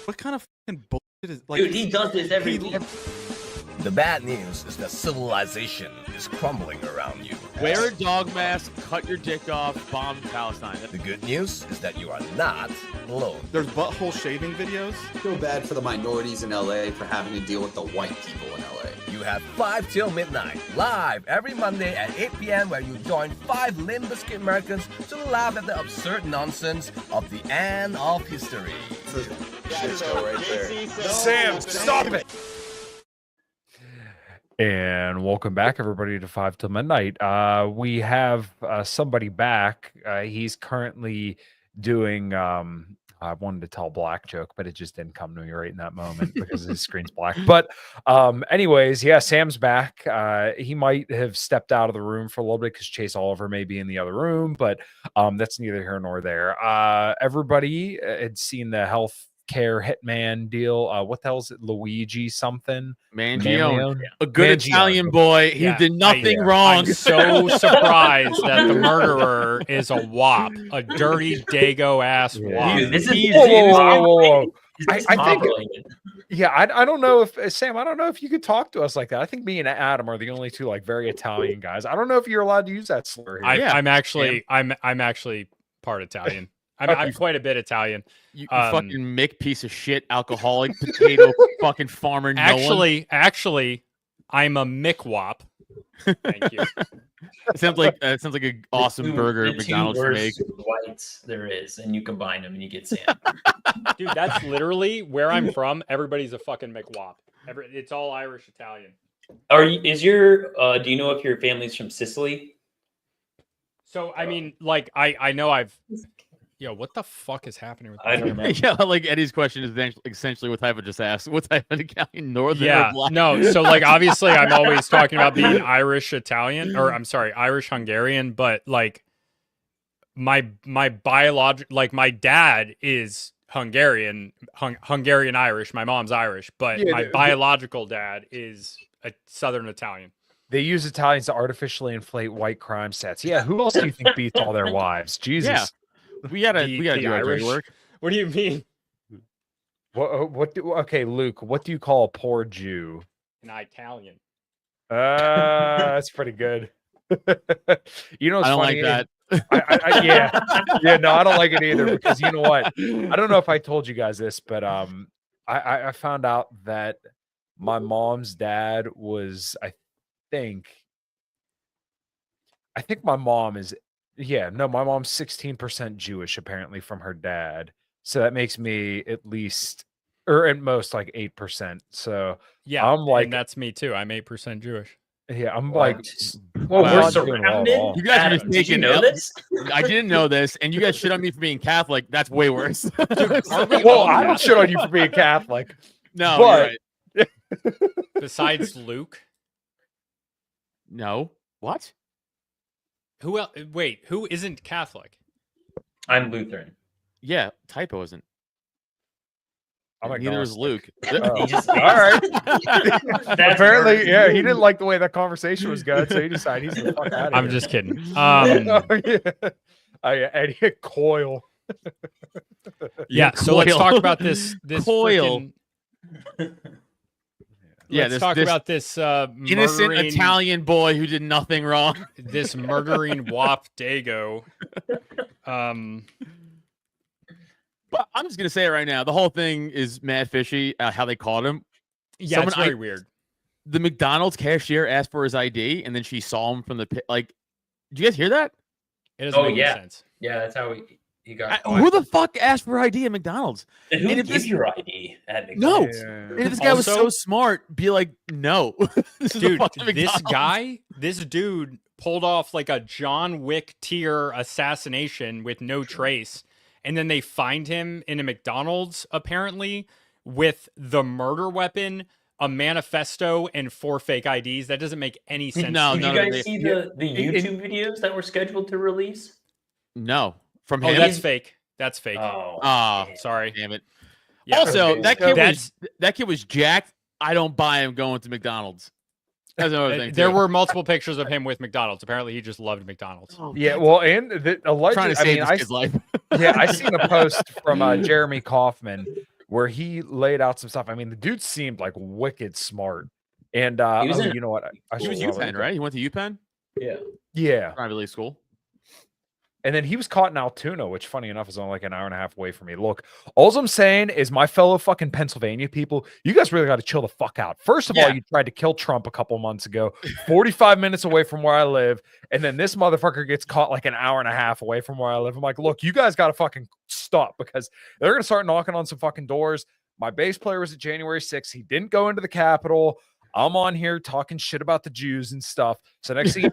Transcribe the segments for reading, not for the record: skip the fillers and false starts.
What kind of fucking bullshit is like? Dude, he does this every week. The bad news is that civilization is crumbling around you. Wear a dog mask, cut your dick off, bomb Palestine. The good news is that you are not alone. There's butthole shaving videos. I feel bad for the minorities in LA for having to deal with the white people in LA. You have 5 till midnight, live every Monday at 8 p.m. where you join 5 Limp Bizkit Americans to laugh at the absurd nonsense of the end of history. Shit show right there. Sam, stop it! And welcome back, everybody, to 5 till midnight. We have somebody back. He's currently doing. I wanted to tell a black joke, but it just didn't come to me right in that moment because his screen's black. But anyways, yeah, Sam's back. He might have stepped out of the room for a little bit because Chase Oliver may be in the other room, but that's neither here nor there. Everybody had seen the health care Hitman deal. What the hell is it? Luigi something? Mangione. A good Mangione. Italian boy. He did nothing wrong. I'm so surprised that the murderer is a wop, a dirty Dago ass wop. Dude, this is Whoa. I think, toppling. yeah, I don't know if Sam, I don't know if you could talk to us like that. I think me and Adam are the only two like very Italian guys. I don't know if you're allowed to use that slur here. I'm actually part Italian. I'm quite a bit Italian. You fucking Mick piece of shit, alcoholic, potato fucking farmer. Actually, I'm a Mickwop. Thank you. It sounds like an awesome burger at McDonald's to make. Whites there is, and you combine them and you get Sam. Dude, that's literally where I'm from. Everybody's a fucking Micwop. It's all Irish Italian. Do you know if your family's from Sicily? So I mean, like I know I've. Yo, what the fuck is happening with I don't know. Yeah, like Eddie's question is essentially what type of just asked. What type of Italian, northern yeah, or black? no. So like obviously I'm always talking about being Irish Italian, or I'm sorry, Irish Hungarian, but like my biological, like my dad is Hungarian Irish. My mom's Irish, but my biological dad is a Southern Italian. They use Italians to artificially inflate white crime stats. Yeah, who else do you think beats all their wives? Jesus. Yeah. We gotta The do our dirty Irish work. What do you mean? Okay, Luke, what do you call a poor Jew? An Italian. That's pretty good. You know, what's I don't funny? like that. Yeah, no, I don't like it either because you know what? I don't know if I told you guys this, but I found out that my mom's dad was, I think my mom is. Yeah, no, my mom's 16% Jewish apparently from her dad. So that makes me at least, or at most, like 8%. So Yeah, I'm like, and that's me too. I'm 8% Jewish. yeah, I'm What? like, Well, wow, we're I'm doing well at surrounded. all. You guys are Adam, just did you taking know this? I didn't know this, and you guys shit on me for being Catholic. That's way worse. Well, I don't shit on you for being Catholic. No, but- you're right. Besides Luke, No. What? who else? Wait, who isn't Catholic? I'm Lutheran. Yeah, typo isn't. I'm Neither is agnostic. Luke. Oh, He just- all right. That's Apparently, worse. yeah, he didn't like the way that conversation was going, so he decided he's the fuck out of I'm here. just kidding. Oh, yeah. Oh, yeah, Eddie Coil. Yeah. So let's Coil. talk about this. Coil. Freaking, Yeah, let's talk about this innocent murdering, Italian boy who did nothing wrong. this murdering wop Dago. But I'm just gonna say it right now. The whole thing is mad fishy. How they caught him. Yeah, it's Someone- very weird. The McDonald's cashier asked for his ID, and then she saw him from the pit. Like, did you guys hear that? It doesn't Oh, make any yeah. sense. Yeah, that's how he got. Who the fuck asked for ID at McDonald's? And who and if gives this- your ID at No. McDonald's? And if this guy was so Also- smart, be like, no. This is a Dude, fucking this McDonald's. guy, this dude pulled off like a John Wick tier assassination with no trace. And then they find him in a McDonald's, apparently, with the murder weapon, a manifesto, and 4 fake IDs. That doesn't make any sense. No, Did no, you no, guys they- see the YouTube videos that were scheduled to release? No. From Oh, him. that's fake. That's fake. Oh, Ah, Sorry. damn it. Yeah. Also, Okay. that kid was jacked. I don't buy him going to McDonald's. That's another thing. There too. were multiple pictures of him with McDonald's. Apparently, he just loved McDonald's. Yeah, well, and trying to allegedly, save I mean, this kid's life. yeah, I seen a post from Jeremy Kaufman where he laid out some stuff. I mean, the dude seemed like wicked smart. And He was in- you know what? He was UPenn, right? He went to UPenn, Yeah. Yeah. Ivy League school. And then he was caught in Altoona, which, funny enough, is only like an hour and a half away from me. Look, all I'm saying is, my fellow fucking Pennsylvania people, you guys really got to chill the fuck out. First of all, you tried to kill Trump a couple months ago, 45 minutes away from where I live. And then this motherfucker gets caught like an hour and a half away from where I live. I'm like, look, you guys got to fucking stop, because they're going to start knocking on some fucking doors. My bass player was at January 6th. He didn't go into the Capitol. I'm on here talking shit about the Jews and stuff. So next thing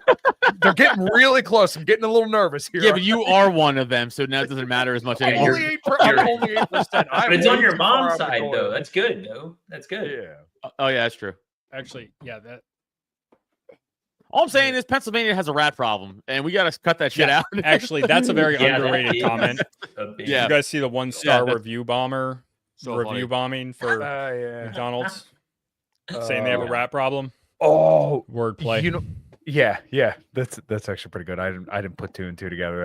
they're getting really close. I'm getting a little nervous here. Yeah, but you are one of them, so now it doesn't matter as much I'm anymore. only 8%. But it's on your mom's side, though. That's good, though. That's good. Yeah. Oh yeah, that's true. Actually, yeah, that All I'm saying is Pennsylvania has a rat problem, and we got to cut that shit Yeah, out. actually, that's a very Yeah, that underrated is comment. a big- Yeah. You guys see the 1-star that's review bomber so review funny. bombing for Yeah. McDonald's, saying they have a rat problem. Oh, Wordplay. you know, yeah, that's actually pretty good. I didn't put 2 and 2 together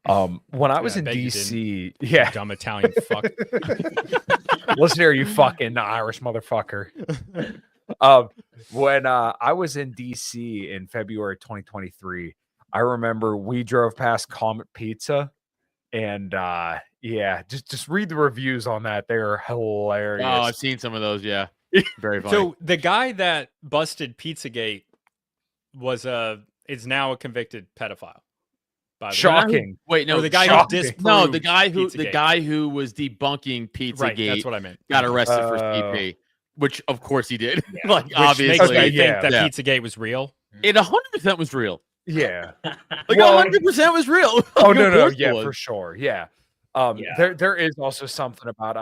there. When I was I in bet you DC, yeah, Dumb Italian fuck. listen here, you fucking Irish motherfucker. When I was in DC in February 2023, I remember we drove past Comet Pizza, and yeah, just read the reviews on that. They're hilarious. Oh, I've seen some of those. Yeah, very funny. So the guy that busted Pizzagate is now a convicted pedophile. By the way. Shocking. Wait, no, Or the guy who shocking. disproved no, the guy Pizzagate. who was debunking Pizzagate Right, that's what I meant. got arrested for Oh. CP, which of course he did. Yeah. Like Which obviously, makes me yeah. think that Yeah. Pizzagate was real. it 100% was real. Yeah. Like Well, 100% was real. Oh Like, no, of no, course it yeah, was. for sure. Yeah. Yeah. There is also something about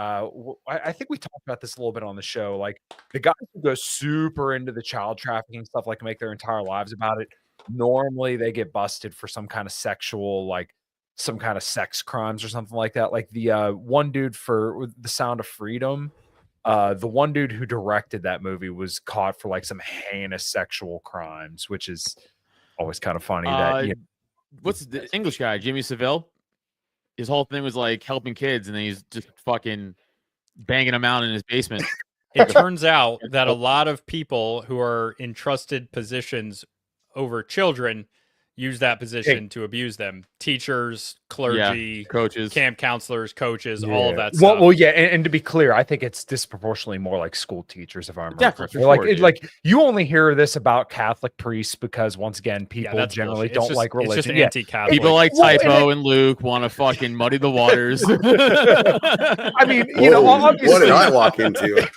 I think we talked about this a little bit on the show. Like, the guys who go super into the child trafficking stuff, like make their entire lives about it, normally they get busted for some kind of sexual, like some kind of sex crimes or something like that. Like the one dude for The Sound of Freedom, the one dude who directed that movie was caught for like some heinous sexual crimes, which is always kind of funny. What's the English guy, Jimmy Savile? His whole thing was like helping kids, and then he's just fucking banging them out in his basement. It turns out that a lot of people who are in trusted positions over children use that position to abuse them. Teachers, clergy, Coaches. camp counselors, coaches, all of that Well, stuff. well, yeah, and to be clear, I think it's disproportionately more like school teachers, if I remember Definitely, correctly. for Like, sure, dude. like you only hear this about Catholic priests because, once again, Yeah, people that's generally bullshit. don't It's just, like religion. It's just Yeah. anti-Catholic. People like Well, and Typo and Luke want to fucking muddy the waters. I mean, you know, Whoa, what obviously, did I walk into?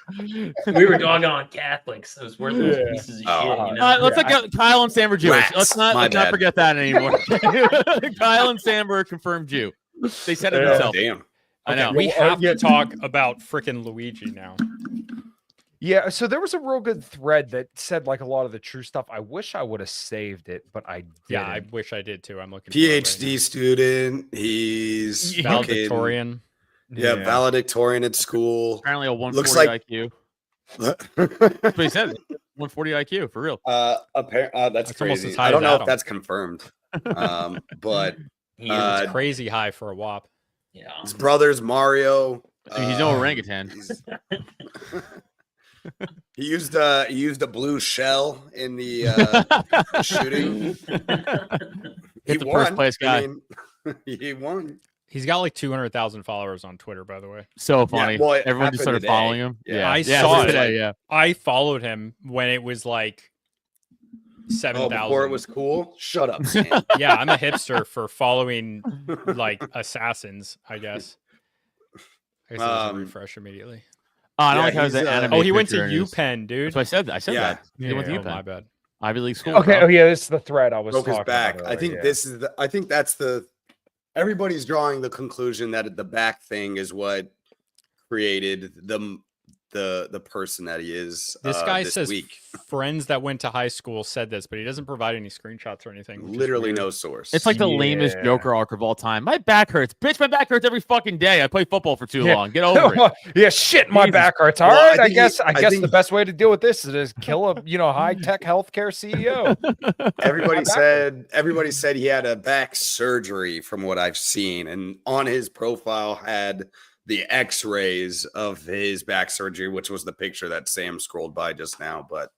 We were dogging on Catholics, those worthless pieces of Oh. shit. You know? Let's look at Kyle and Sam are Jewish. Rats. Let's My not bad. forget that anymore. Kyle and Sam were a confirmed Jew. They said it Yeah. themselves. Damn. I know. We Well, have to talk about frickin' Luigi now. yeah. So there was a real good thread that said like a lot of the true stuff. I wish I would have saved it, but I didn't. Yeah, I wish I did too. I'm looking for it right PhD student. He's now. fucking, Valedictorian. yeah, valedictorian at school. Apparently a 140 Looks like- IQ. That's what he said. 140 IQ for real. That's That's almost crazy. as high I don't as know Adam. if that's confirmed. But He is- Uh, Crazy high for a WAP. yeah. his brother's Mario. I mean, he's no orangutan. he's- he used a blue shell in the shooting. Hit the first place guy. mean, he won. He's got like 200,000 followers on Twitter, by the way. So funny. well, it Everyone just started happened today. following him. Yeah. I yeah, saw it. today. Yeah. I followed him when it was like Oh, 7,000. before it was cool. Shut up, Sam. Yeah, I'm a hipster for following like assassins, I guess. I guess it doesn't refresh immediately. Oh, I don't Yeah, like how he's, the anime. Oh, he went to picture is- UPenn, dude. That's what I said. I said Yeah. that. He went to Oh, my UPenn. bad. Ivy League school. Okay. bro. Oh yeah, this is the thread I was Broke his talking back. about I think earlier, this is I think that's the everybody's drawing the conclusion that the back thing is what created the person that he is. This guy this says week. friends that went to high school said this, but he doesn't provide any screenshots or anything. which is Literally weird. no source. It's like the lamest Yeah. Joker arc of all time. My back hurts. Bitch, my back hurts every fucking day. I play football for too long. Get over it. Yeah, shit, my Jesus. back hurts. All Well, right, I I think guess he- I I guess think- the best way to deal with this is kill a high tech healthcare CEO. everybody back said he had a back surgery from what I've seen, and on his profile had the X-rays of his back surgery, which was the picture that Sam scrolled by just now. But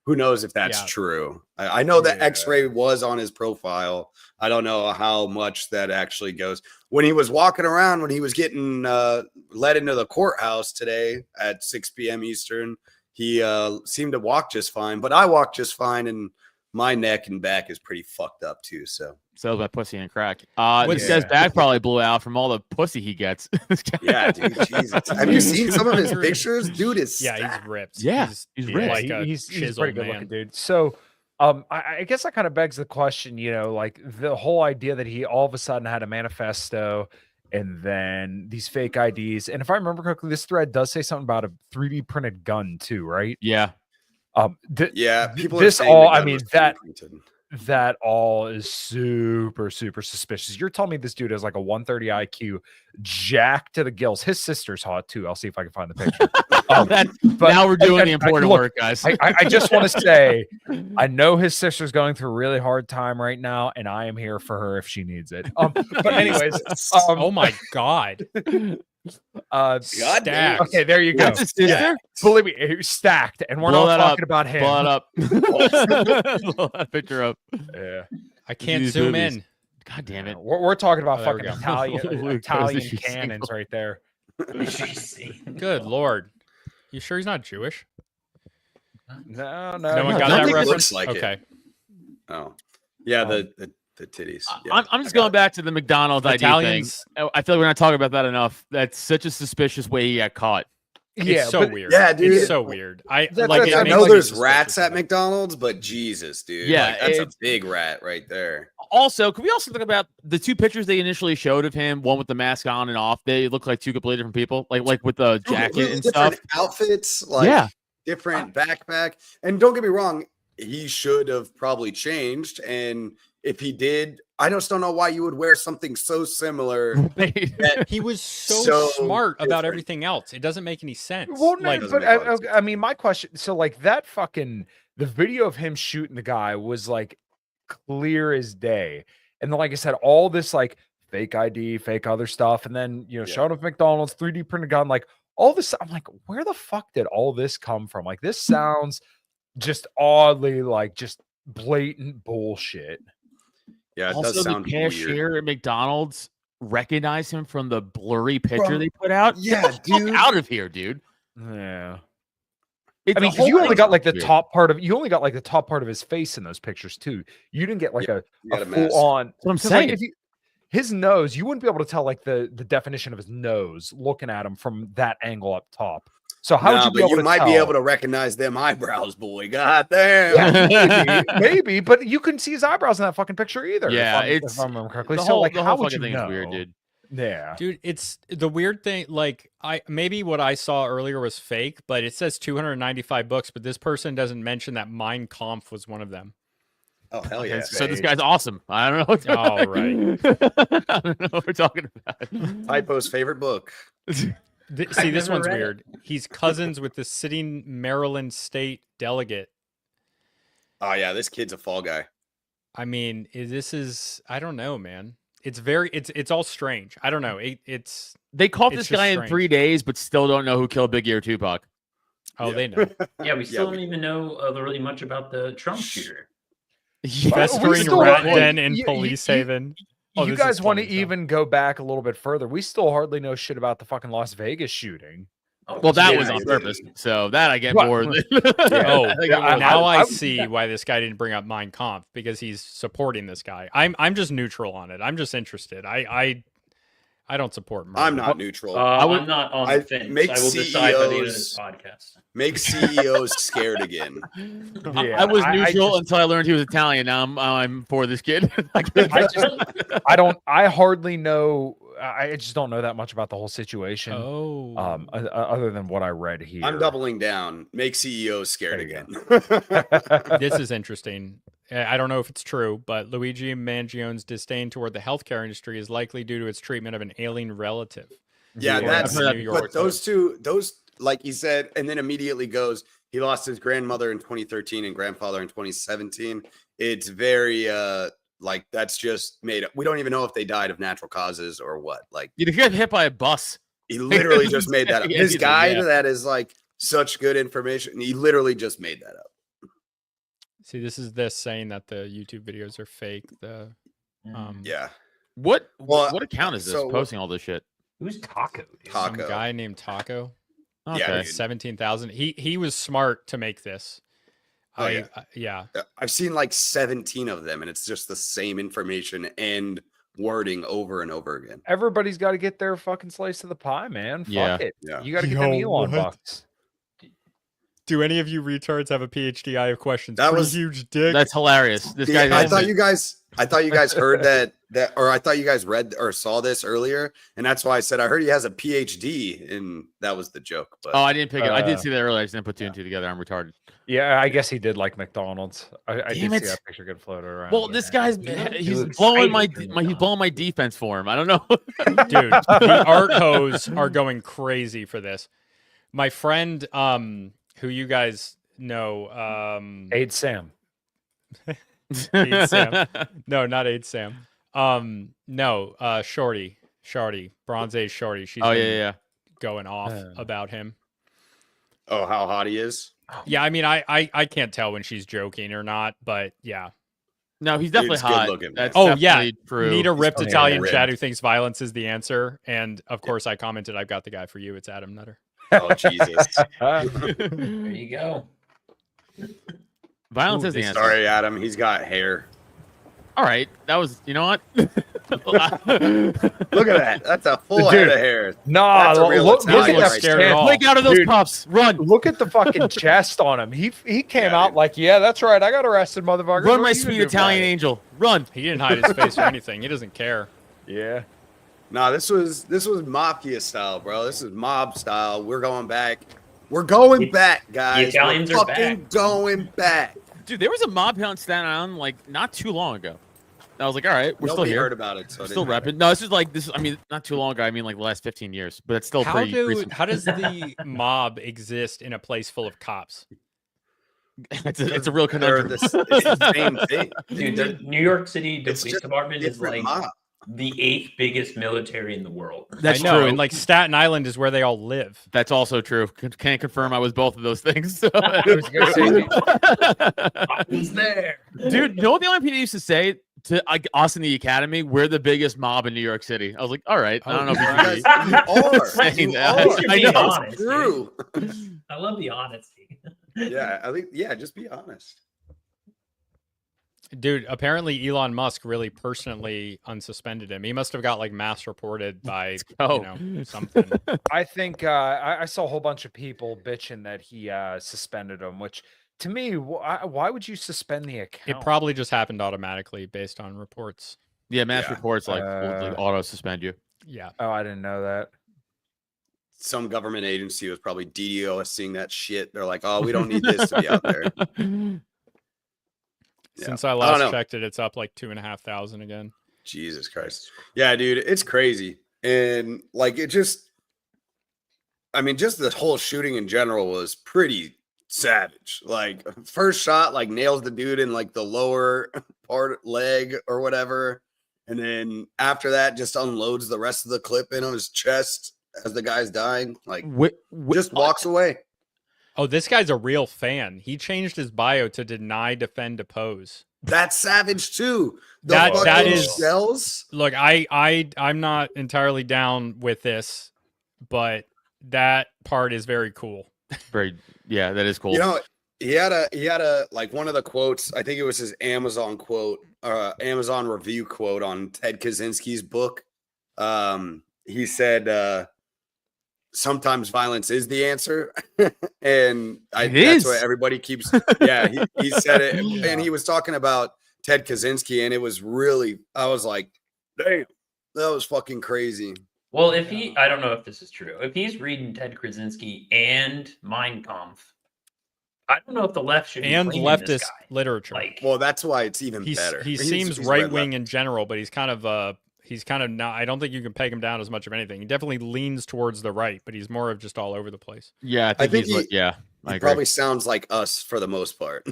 who knows if that's Yeah. true? I know that Yeah. X-ray was on his profile. I don't know how much that actually goes. When he was walking around, when he was getting led into the courthouse today at 6 p.m. Eastern, he seemed to walk just fine. But I walked just fine, and my neck and back is pretty fucked up too. So So is my pussy and crack. This What's- guy's back probably blew out from all the pussy he gets. yeah, dude, Jesus. Have you seen some of his pictures? Dude is Yeah, stacked. he's ripped. Yeah, he's ripped. like a he's chiseled pretty good man. looking dude. So I guess that kind of begs the question, you know, like the whole idea that he all of a sudden had a manifesto and then these fake IDs. And if I remember correctly, this thread does say something about a 3D printed gun too, right? Yeah. Yeah, people this are saying all the I gun mean was that 3D printed. that all is super suspicious. You're telling me this dude has like a 130 IQ, jacked to the gills. His sister's hot too. I'll see if I can find the picture. But now we're doing the important look, work, guys. I just want to say, I know his sister's going through a really hard time right now, and I am here for her if she needs it. But anyways, Oh my god. God damn. Stacked. okay, there you go. That's his sister? Yeah. Believe me, he's stacked, and we're Blow not that talking up. about him. Blow it up. Blow that picture up. Yeah, I can't These zoom movies. in. God damn it. we're talking about Oh, there we fucking go. Italian Luke, Italian she's cannons single. right there. Good lord. You sure he's not Jewish? No, No one no, got I that think it reference? looks like it. Okay. Oh, yeah, the titties. Yeah, I'm just going back to the McDonald's ID thing. Italians. I feel like we're not talking about that enough. That's such a suspicious way he got caught. It's so but- weird. Yeah, dude. It's so weird. That's- like that's- it I makes know me there's suspicious rats of at it. McDonald's, but Jesus, dude, Yeah, like, that's a it's- big rat right there. Also, can we also talk about the two pictures they initially showed of him, one with the mask on and off? They look like two completely different people, like with the jacket Completely and different stuff. outfits, like Yeah. different backpack. And don't get me wrong, he should have probably changed. And if he did, I just don't know why you would wear something so similar. that- He was so, So smart about different. everything else. It doesn't make any sense. Well, no, like, doesn't but make a lot of sense. I mean, my question. So, like that fucking the video of him shooting the guy was like clear as day, and then, like I said, all this like fake ID, fake other stuff, and then Yeah. showing up at McDonald's, 3D printed gun, like all this. I'm like, where the fuck did all this come from? Like, this sounds just oddly like just blatant bullshit. Yeah, it Also, does the sound cashier weird. at McDonald's recognized him from the blurry picture From- they put out. Yeah, Get the fuck dude. out of here, dude. Yeah. It, I mean, the 'cause whole you only thing got like the weird. top part of his face in those pictures too. You didn't get like You a got a mask. full on. That's what I'm 'cause, saying. like, his nose, you wouldn't be able to tell like the definition of his nose looking at him from that angle up top. So how would Nah, you be but able you to might tell? be able to recognize them eyebrows, boy. God damn. Yeah, maybe, but you couldn't see his eyebrows in that fucking picture either. Yeah, if I remember correctly. the So whole, like, the how whole would you fucking thing know? is weird, dude. Yeah, dude, it's the weird thing. Like, maybe what I saw earlier was fake, but it says 295 books. But this person doesn't mention that Mein Kampf was one of them. Oh, hell Okay, yeah. so this guy's awesome. I don't know. What All right. I don't know what we're talking about. Typo's favorite book. See, this one's weird. He's cousins with the sitting Maryland state delegate. Oh, yeah, this kid's a fall guy. I mean, this is I don't know, man. It's all strange. I don't know. It's They caught It's this guy just in strange. 3 days, but still don't know who killed Biggie or Tupac. oh Yeah. they know. Yeah, we still we- don't even know really much about the Trump shooter. Festering still rat don't- den in you- police you- haven. Oh, you this is guys want to funny stuff. even go back a little bit further? We still hardly know shit about the fucking Las Vegas shooting. Oh, Well, that Yeah, was on dude. purpose. So that I get Right. more than. Oh, I get more now I I would- see why this guy didn't bring up Mein Kampf because he's supporting this guy. I'm just neutral on it. I'm just interested. I don't support murder. I'm not neutral. I'm not on I the fence. make I will decide by the end of this CEOs podcast. Make CEOs scared again. I was I neutral just- until I learned he was Italian. Now I'm for this kid. I hardly know. I just don't know that much about the whole situation. Oh, Other than what I read here. I'm doubling down. Make CEOs scared There you again. this is interesting. I don't know if it's true, but Luigi Mangione's disdain toward the healthcare industry is likely due to its treatment of an ailing relative. Yeah, Yeah, that's I've heard that but those like he said, and then immediately goes, he lost his grandmother in 2013 and grandfather in 2017. It's very like that's just made up. We don't even know if they died of natural causes or what. Like If you get hit by a bus, He literally just made that up. Yeah, This he did, guy yeah. that is like such good information. He literally just made that up. See, this is this saying that the YouTube videos are fake. The Yeah. What Well, what account is this so- posting all this shit? Who's Taco? Dude? Taco. some guy named Taco. Okay. Yeah, dude. 17,000. He was smart to make this. Oh, yeah. Yeah. I've seen like 17 of them, and it's just the same information and wording over and over again. Everybody's got to get their fucking slice of the pie, man. Fuck Yeah. it. Yeah. You got to get them Yo, Elon what? bucks. Do any of you retards have a PhD? I have questions. That Pretty was- huge dick. That's hilarious. This Yeah, guy. I thought you guys heard that, or I thought you guys read or saw this earlier, and that's why I said I heard he has a PhD, and that was the joke. But Oh, I didn't pick it. I did Uh, see that earlier. I just didn't put two and two together. I'm retarded. Yeah, I guess he did like McDonald's. I Damn did see it. that picture get floated around. Well, this guy's look he's too blowing my excited for he's blowing my defense for him. I don't know. Dude, the art hoes are going crazy for this. My friend, who you guys know, Aid Sam. Aid Sam. No, not Aid Sam. No, Shorty, Bronze Age Shorty. She's Oh been yeah. going off about him. oh, how hot he is! Yeah, I mean, I can't tell when she's joking or not, but yeah. No, he's definitely Dude's good hot. looking, man. That's Oh, yeah. definitely true. Need a ripped fucking Italian ripped. chat who thinks violence is the answer. And of course, I commented, I've got the guy for you. It's Adam Nutter. Oh Jesus! There you go. Violence is the answer. Sorry, Adam. He's got hair. All right, that was. You know what? Look at that. That's a full Dude. head of hair. Nah, That's a real look Italian at right that there. stand. all. Break out of those Dude. puffs. Run. Look at the fucking chest on him. He came Yeah, out dude. like, yeah, that's right. I got arrested, motherfucker. Run, What my are you sweet gonna do about Italian it? angel. Run. He didn't hide his face or anything. He doesn't care. Yeah. No, this was mafia style, bro. This is mob style. We're going back. We're going back, guys. Italians We're are fucking back. going back. Dude, there was a mob here on Staten Island like not too long ago. I was like, all right, we're Nobody still here. heard about it, so We're it still didn't matter. repping. No, this is like this. I mean, not too long ago. I mean, like the last 15 years, but it's still pretty recent. How does the mob exist in a place full of cops? It's a real They're conundrum. it's the same thing. Dude, the New York City It's Police just Department is Different like mob. the 8th biggest military in the world. That's I know, true. and like Staten Island is where they all live. That's also true. Can't confirm I was both of those things. I was there. Dude, you know what the NYPD used to say to us in the academy? We're the biggest mob in New York City. I was like, all right, I don't know if You you guys, can you are. saying You that. are. You're I being know. honest, It's dude. true. I love the honesty. Yeah, I think. Yeah, just be honest. Dude, apparently Elon Musk really personally unsuspended him. He must have got like mass reported by go. something. I think I saw a whole bunch of people bitching that he suspended him, which to me, why would you suspend the account? It probably just happened automatically based on reports. Yeah, mass Yeah. reports like will, like, auto suspend you. Yeah. Oh, I didn't know that. Some government agency was probably DDoSing that shit. They're like, oh, we don't need this to be out there. Yeah. Since I don't last know. checked it, it's up like 2,500 again. Jesus Christ. Yeah, dude, it's crazy. And like it just just the whole shooting in general was pretty savage. Like first shot like nails the dude in like the lower part leg or whatever. And then after that just unloads the rest of the clip in on his chest as the guy's dying. Like just walks away. Oh, this guy's a real fan. He changed his bio to deny, defend, oppose. That's savage too. The That fucking is- shells. Look, I'm not entirely down with this, but that part is very cool. Very, yeah, that is cool. You know, he had a like one of the quotes, I think it was his Amazon quote, Amazon review quote on Ted Kaczynski's book. He said sometimes violence is the answer. And It that's is. what everybody keeps he said it, and he was talking about Ted Kaczynski, and it was really, I was like, damn, that was fucking crazy. Well, I don't know if this is true. If he's reading Ted Krasinski and Mein Kampf, I don't know if the left should be And claiming this leftist guy. little. Like, Well, that's why it's even better. He He's seems red right left. wing in general, but he's kind of He's kind of not. I don't think you can peg him down as much of anything. He definitely leans towards the right, but he's more of just all over the place. Yeah, I think he's yeah. He probably sounds like us for the most part.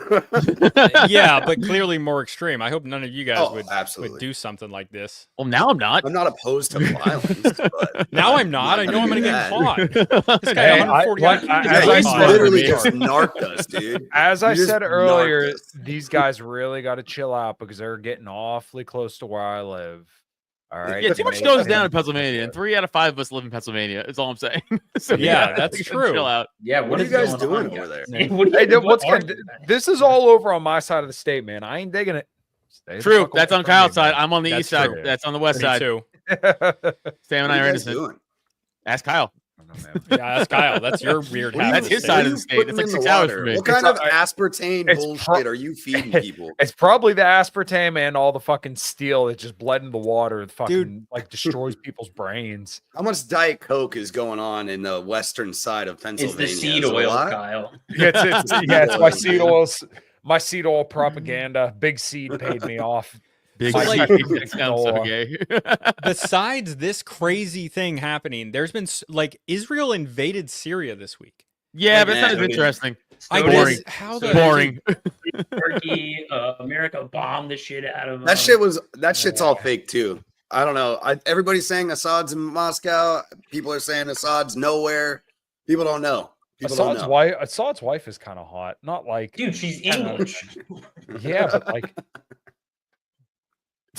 Yeah, but clearly more extreme. I hope none of you guys would do something like this. Well, now I'm not. I'm not opposed to violence. But now I'm not. I know I'm going to get caught. This guy, Hey, 140 literally just narked us, dude. As I said earlier, narked us. these guys really got to chill out because they're getting awfully close to where I live. All right. Yeah, too much goes down in Pennsylvania, and 3 out of 5 of us live in Pennsylvania. That's all I'm saying. So, yeah, that's true. Chill out. Yeah, what are you guys doing over there? This is all over on my side of the state, man. I ain't digging it. True. That's on Kyle's side. I'm on the east side. true. That's on the west side. Too. Sam and I are innocent. Ask Kyle. Yeah, that's Kyle. That's your weird habit. That's his side of the state. It's like 6 hours for me. What kind of aspartame bullshit are you feeding people? It's probably the aspartame and all the fucking steel that just bled into the water that fucking like destroys people's brains. How much Diet Coke is going on in the western side of Pennsylvania? It's the seed oil, Kyle. Yeah, it's my seed oils. My seed oil propaganda. Big Seed paid me off. Big like, so gay. Besides this crazy thing happening, there's been like Israel invaded Syria this week. Yeah, but it's not as interesting. I boring. guess how Boring. Turkey, America bombed the shit out of them. That shit's all fake too. I don't know. Everybody's saying Assad's in Moscow. People are saying Assad's nowhere. People don't know. Assad's wife is kind of hot. Not like, dude, she's English. Yeah, but like.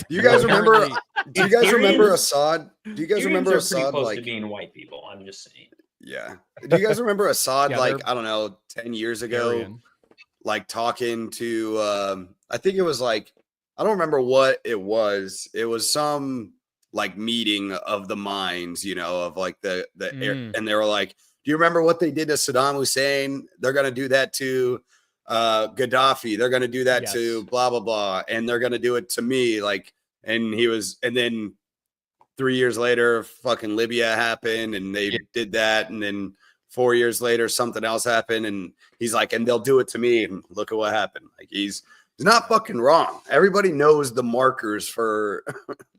Do you guys remember? Do you guys remember Assad? Do you guys remember Assad? Close like to being white people. I'm just saying. Yeah. Do you guys remember Assad? Yeah, like I don't know, 10 years ago, like talking to. I think it was like I don't remember what it was. It was some like meeting of the minds, you know, of like the and they were like, "Do you remember what they did to Saddam Hussein? They're gonna do that to." Gaddafi, they're gonna do that to blah blah blah, and they're gonna do it to me. Like, and then 3 years later, fucking Libya happened, and they did that, and then 4 years later, something else happened, and he's like, and they'll do it to me, and look at what happened. Like, he's not fucking wrong. Everybody knows the markers for.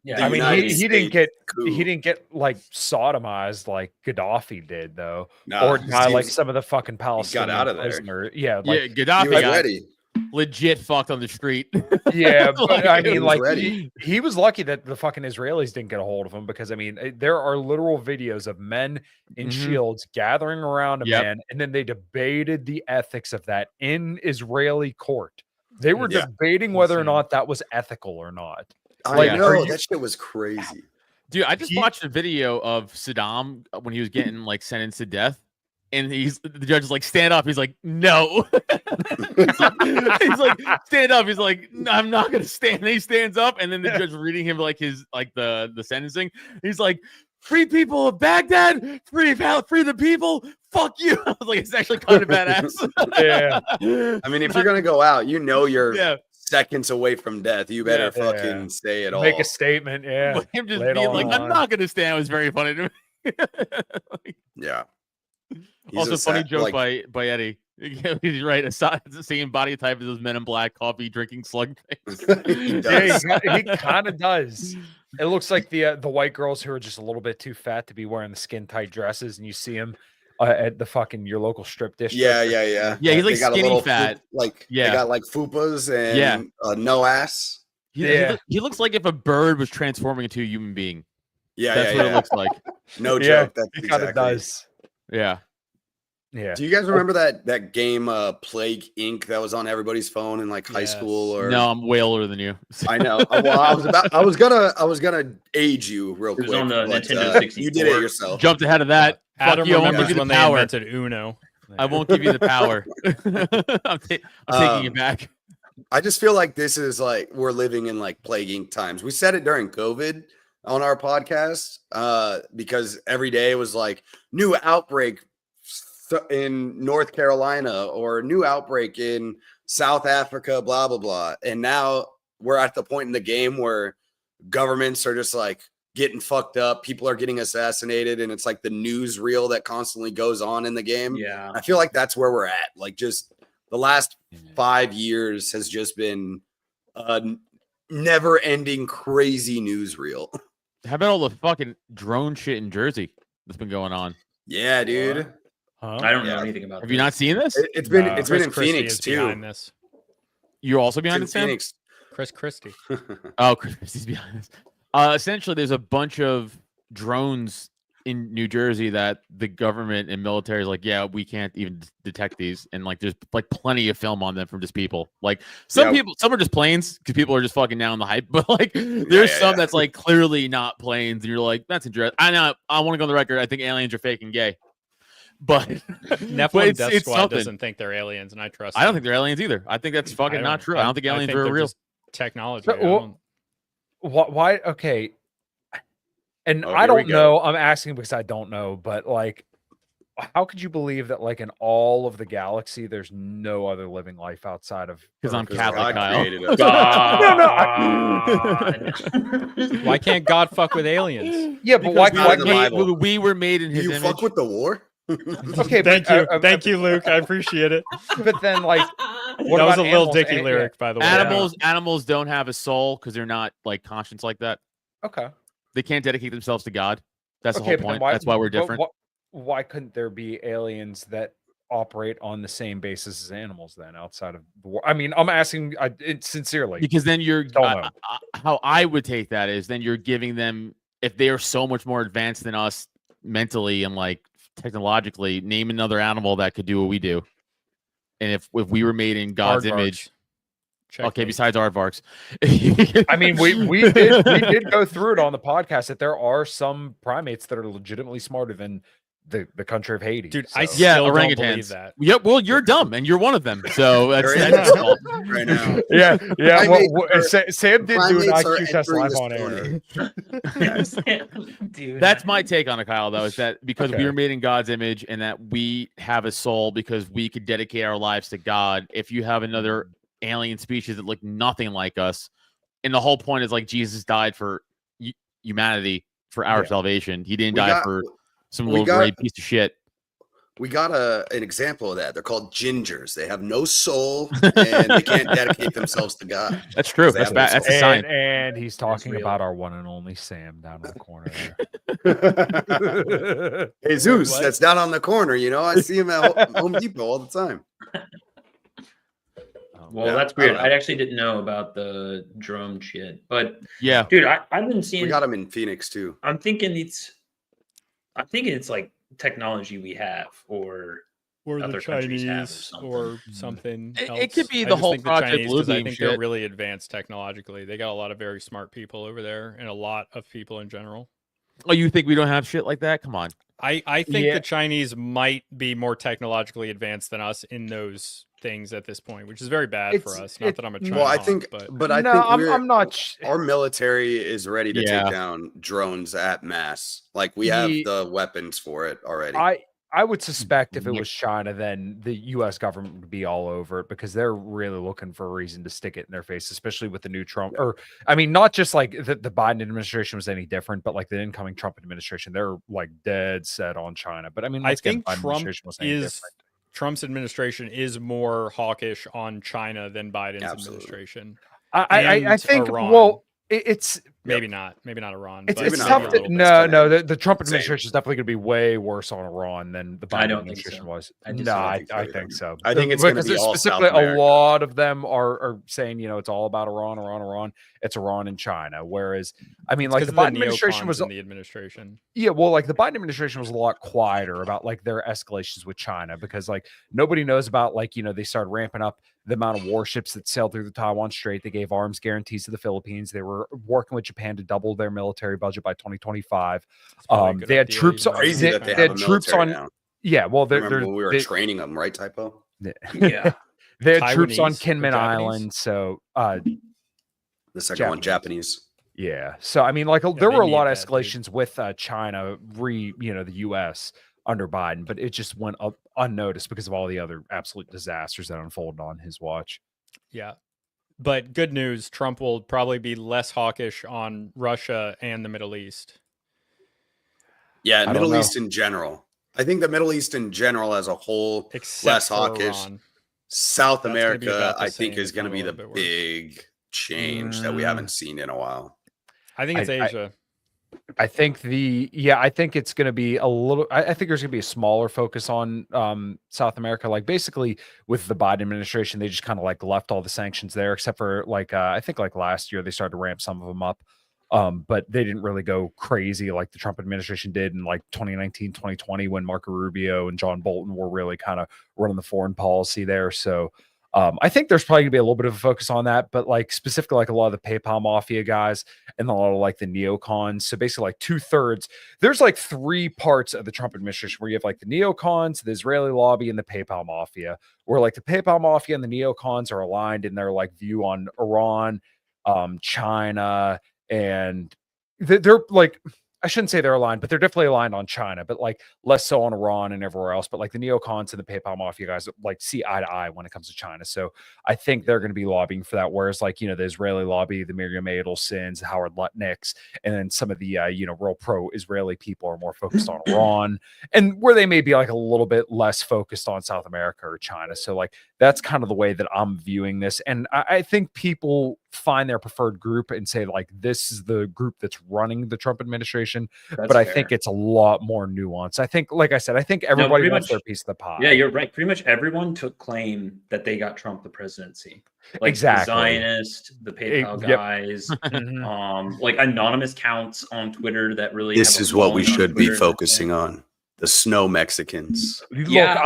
Yeah, I mean, he didn't get like sodomized like Gaddafi did though, or die like some of the fucking Palestinians got out of there. Yeah, like, Gaddafi was got ready. legit fucked on the street. Yeah, but I mean, like ready. he was lucky that the fucking Israelis didn't get a hold of him because I mean, there are literal videos of men in shields gathering around a man, and then they debated the ethics of that in Israeli court. They were debating whether or not that was ethical or not. I know that shit was crazy, dude. I just watched a video of Saddam when he was getting like sentenced to death, and the judge is like, "Stand up." He's like, "No." He's like, "Stand up." He's like, "I'm not gonna stand." And he stands up, and then the judge reading him like his the sentencing. He's like, "Free people of Baghdad, free the people." Fuck you. I was like, it's actually kind of badass. Yeah. I mean, if you're gonna go out, you know you're seconds away from death. You better fucking say it all. Make a statement. Yeah. But him just being like, I'm not gonna stand was very funny to me. Yeah. Also, funny joke by Eddie. He's right. Assad has the same body type as those Men in Black coffee drinking slug face. He does. Yeah, he kind of does. It looks like the white girls who are just a little bit too fat to be wearing the skin tight dresses, and you see them at the fucking your local strip district. Yeah. He's like skinny fat. They got like fupas and no ass. He looks like if a bird was transforming into a human being. That's what it looks like. No joke. That's it kind of does. Yeah. Yeah. Do you guys remember that game Plague Inc. that was on everybody's phone in like high school? Or no, I'm way older than you. I know. Well, I was gonna age you real quick. It was on the Nintendo 64. You did it yourself. Jumped ahead of that. Adam you, remembers when they invented Uno. I won't give you the power. I'm taking it back. I just feel like this is like we're living in like Plague Inc. times. We said it during COVID on our podcast because every day it was like new outbreak in North Carolina or new outbreak in South Africa, blah, blah, blah. And now we're at the point in the game where governments are just like getting fucked up. People are getting assassinated. And it's like the newsreel that constantly goes on in the game. Yeah. I feel like that's where we're at. Like just the last 5 years has just been a never ending crazy newsreel. How about all the fucking drone shit in Jersey that's been going on? Yeah, dude. Huh? I don't know Yeah. anything about Have this. you not seen this? It's been No. it's been Chris in Christie Phoenix is too. behind this. You're also It's behind in it, Sam? Phoenix. Chris Christie. Oh, Christie's behind this. Essentially, there's a bunch of drones in New Jersey that the government and military is like, yeah, we can't even detect these, and like, there's like plenty of film on them from just people. Like some Yeah. people, some are just planes because people are just fucking down on the hype. But like, there's some that's like clearly not planes, and you're like, that's interesting. I know. I want to go on the record. I think aliens are fake and gay, but Nephilim Death it's Squad something. doesn't think they're aliens, and I trust. I don't them. think they're aliens either. I think that's fucking not true. I don't think aliens think are they're real. just technology. So, I don't- Why? Okay. And Oh, I here we don't go. know. I'm asking because I don't know. But like, how could you believe that like in all of the galaxy, there's no other living life outside of? Because I'm Earth? Catholic, God Kyle. created us. God. Why can't God fuck with aliens? Yeah, but why? Because Why the can't? Bible. we were made in Do his you image. fuck with the war? Okay, Thank but, you, thank you, Luke. I appreciate it. But then, like, what That was about a Lil animals? Dicky Yeah. lyric, by the way. Animals don't have a soul because they're not like conscious like that. Okay. They can't dedicate themselves to God. That's the Okay, whole but then point. That's why we're but different. Why couldn't there be aliens that operate on the same basis as animals then outside of the war? I mean, I'm asking sincerely. Because then you're Don't know. how I would take that is then you're giving them, if they are so much more advanced than us mentally and like technologically, name another animal that could do what we do. And if we were made in God's image, okay, besides aardvarks. I mean, we did go through it on the podcast that there are some primates that are legitimately smarter than the country of Haiti. Dude, so. I still don't believe orangutans. that. Yeah, well, you're dumb and you're one of them. So that's There that's is. your fault. Right now. yeah. Primates Sam did do an primates are IQ test entering live the on air. Stone Age. Dude, That's my take on it, Kyle, though, is that because Okay. we were made in God's image and that we have a soul because we could dedicate our lives to God. If you have another alien species that look nothing like us, and the whole point is like Jesus died for humanity, for our Yeah. salvation. He didn't We die got- for some we little got- gray piece of shit. We got an example of that. They're called gingers. They have no soul and they can't dedicate themselves to God. That's true. They That's have bad. no That's a soul. sign. And he's talking real. about our one and only Sam down in the corner there. Jesus, What? that's down on the corner. You know, I see him at Home Depot all the time. well, Yeah, that's I weird. don't know. I actually didn't know about the drone shit, but Yeah. dude, I've been seeing. We got him in Phoenix too. I'm thinking it's like technology we have, or Or the other countries have or Chinese something. or something It else. could be I the just whole think Project Chinese, 'cause I Bluebeam think they're shit. really advanced technologically. They got a lot of very smart people over there, and a lot of people in general. Oh, you think we don't have shit like that? Come on. I think Yeah. the Chinese might be more technologically advanced than us in those things at this point, which is very bad for It's- us. Not that I'm a China Well, I hawk, think, but but I No, think I'm not. Our military is ready to Yeah. take down drones at mass. Like we have Ye- the weapons for it already. I would suspect if it Yep. was China, then the U.S. government would be all over it because they're really looking for a reason to stick it in their face, especially with the new Trump. Or, I mean, not just like the Biden administration was any different, but like the incoming Trump administration, they're like dead set on China. But I mean, I once again, think Biden Trump administration wasn't any is different. Trump's administration is more hawkish on China than Biden's Absolutely. administration. I and think Iran. well, it's Maybe not Iran. it's but maybe it's not tough. Iran. To, It's no, kinda the Trump same. administration is definitely going to be way worse on Iran than the I Biden don't think administration so. was. I just No, don't I think so I either. think so. I think it's gonna because be all South specifically a America. lot of them are saying it's all about Iran. It's Iran and China. Whereas I mean, like the Biden administration was in the administration. yeah, well, like the Biden administration was a lot quieter about like their escalations with China because like nobody knows about like they started ramping up the amount of warships that sailed through the Taiwan Strait. They gave arms guarantees to the Philippines. They were working with Japan to double their military budget by 2025. It's probably a good They had idea, troops. even though Crazy it's that they China. have a had troops military on. now. Yeah, well, Remember when we were training them, right, Typo? Yeah. they had troops on Taiwanese or Kinmen Japanese? Island. So The second one, Japanese. yeah, so I mean, like there they were a need lot of that, dude. escalations with China, the U.S. under Biden, but it just went up unnoticed because of all the other absolute disasters that unfolded on his watch. Yeah. But good news, Trump will probably be less hawkish on Russia and the Middle East. Yeah, don't Middle know. East in general. I think the Middle East in general as a whole, Except less for hawkish. Iran. South That's gonna be America, about the I think, same, is if going to not a be the little bit worse. big change that we haven't seen in a while. I think it's I- Asia. I think I think it's going to be a little. I think there's going to be a smaller focus on South America. Like basically with the Biden administration, they just kind of like left all the sanctions there, except for like I think like last year they started to ramp some of them up. But they didn't really go crazy like the Trump administration did in like 2019, 2020 when Marco Rubio and John Bolton were really kind of running the foreign policy there. So I think there's probably gonna be a little bit of a focus on that, but like specifically like a lot of the PayPal mafia guys and a lot of like the neocons. So basically like 2/3, there's like 3 parts of the Trump administration where you have like the neocons, the Israeli lobby, and the PayPal mafia, where like the PayPal mafia and the neocons are aligned in their like view on Iran, China, and they're like, I shouldn't say they're aligned, but they're definitely aligned on China, but like less so on Iran and everywhere else. But like the neocons and the PayPal mafia guys like see eye to eye when it comes to China. So I think they're going to be lobbying for that. Whereas like, the Israeli lobby, the Miriam Adelsons, the Howard Lutnicks, and then some of the, real pro-Israeli people are more focused on Iran, and where they may be like a little bit less focused on South America or China. So like, that's kind of the way that I'm viewing this. And I think people find their preferred group and say like, this is the group that's running the Trump administration. But I think it's a lot more nuanced. I think, like I said, I think everybody wants their piece of the pie. Yeah, you're right. Pretty much everyone took claim that they got Trump the presidency. Like Exactly. the Zionist, the PayPal guys, like anonymous counts on Twitter that really. This have a is what we following on should be Twitter. focusing on: the snow Mexicans. Yeah,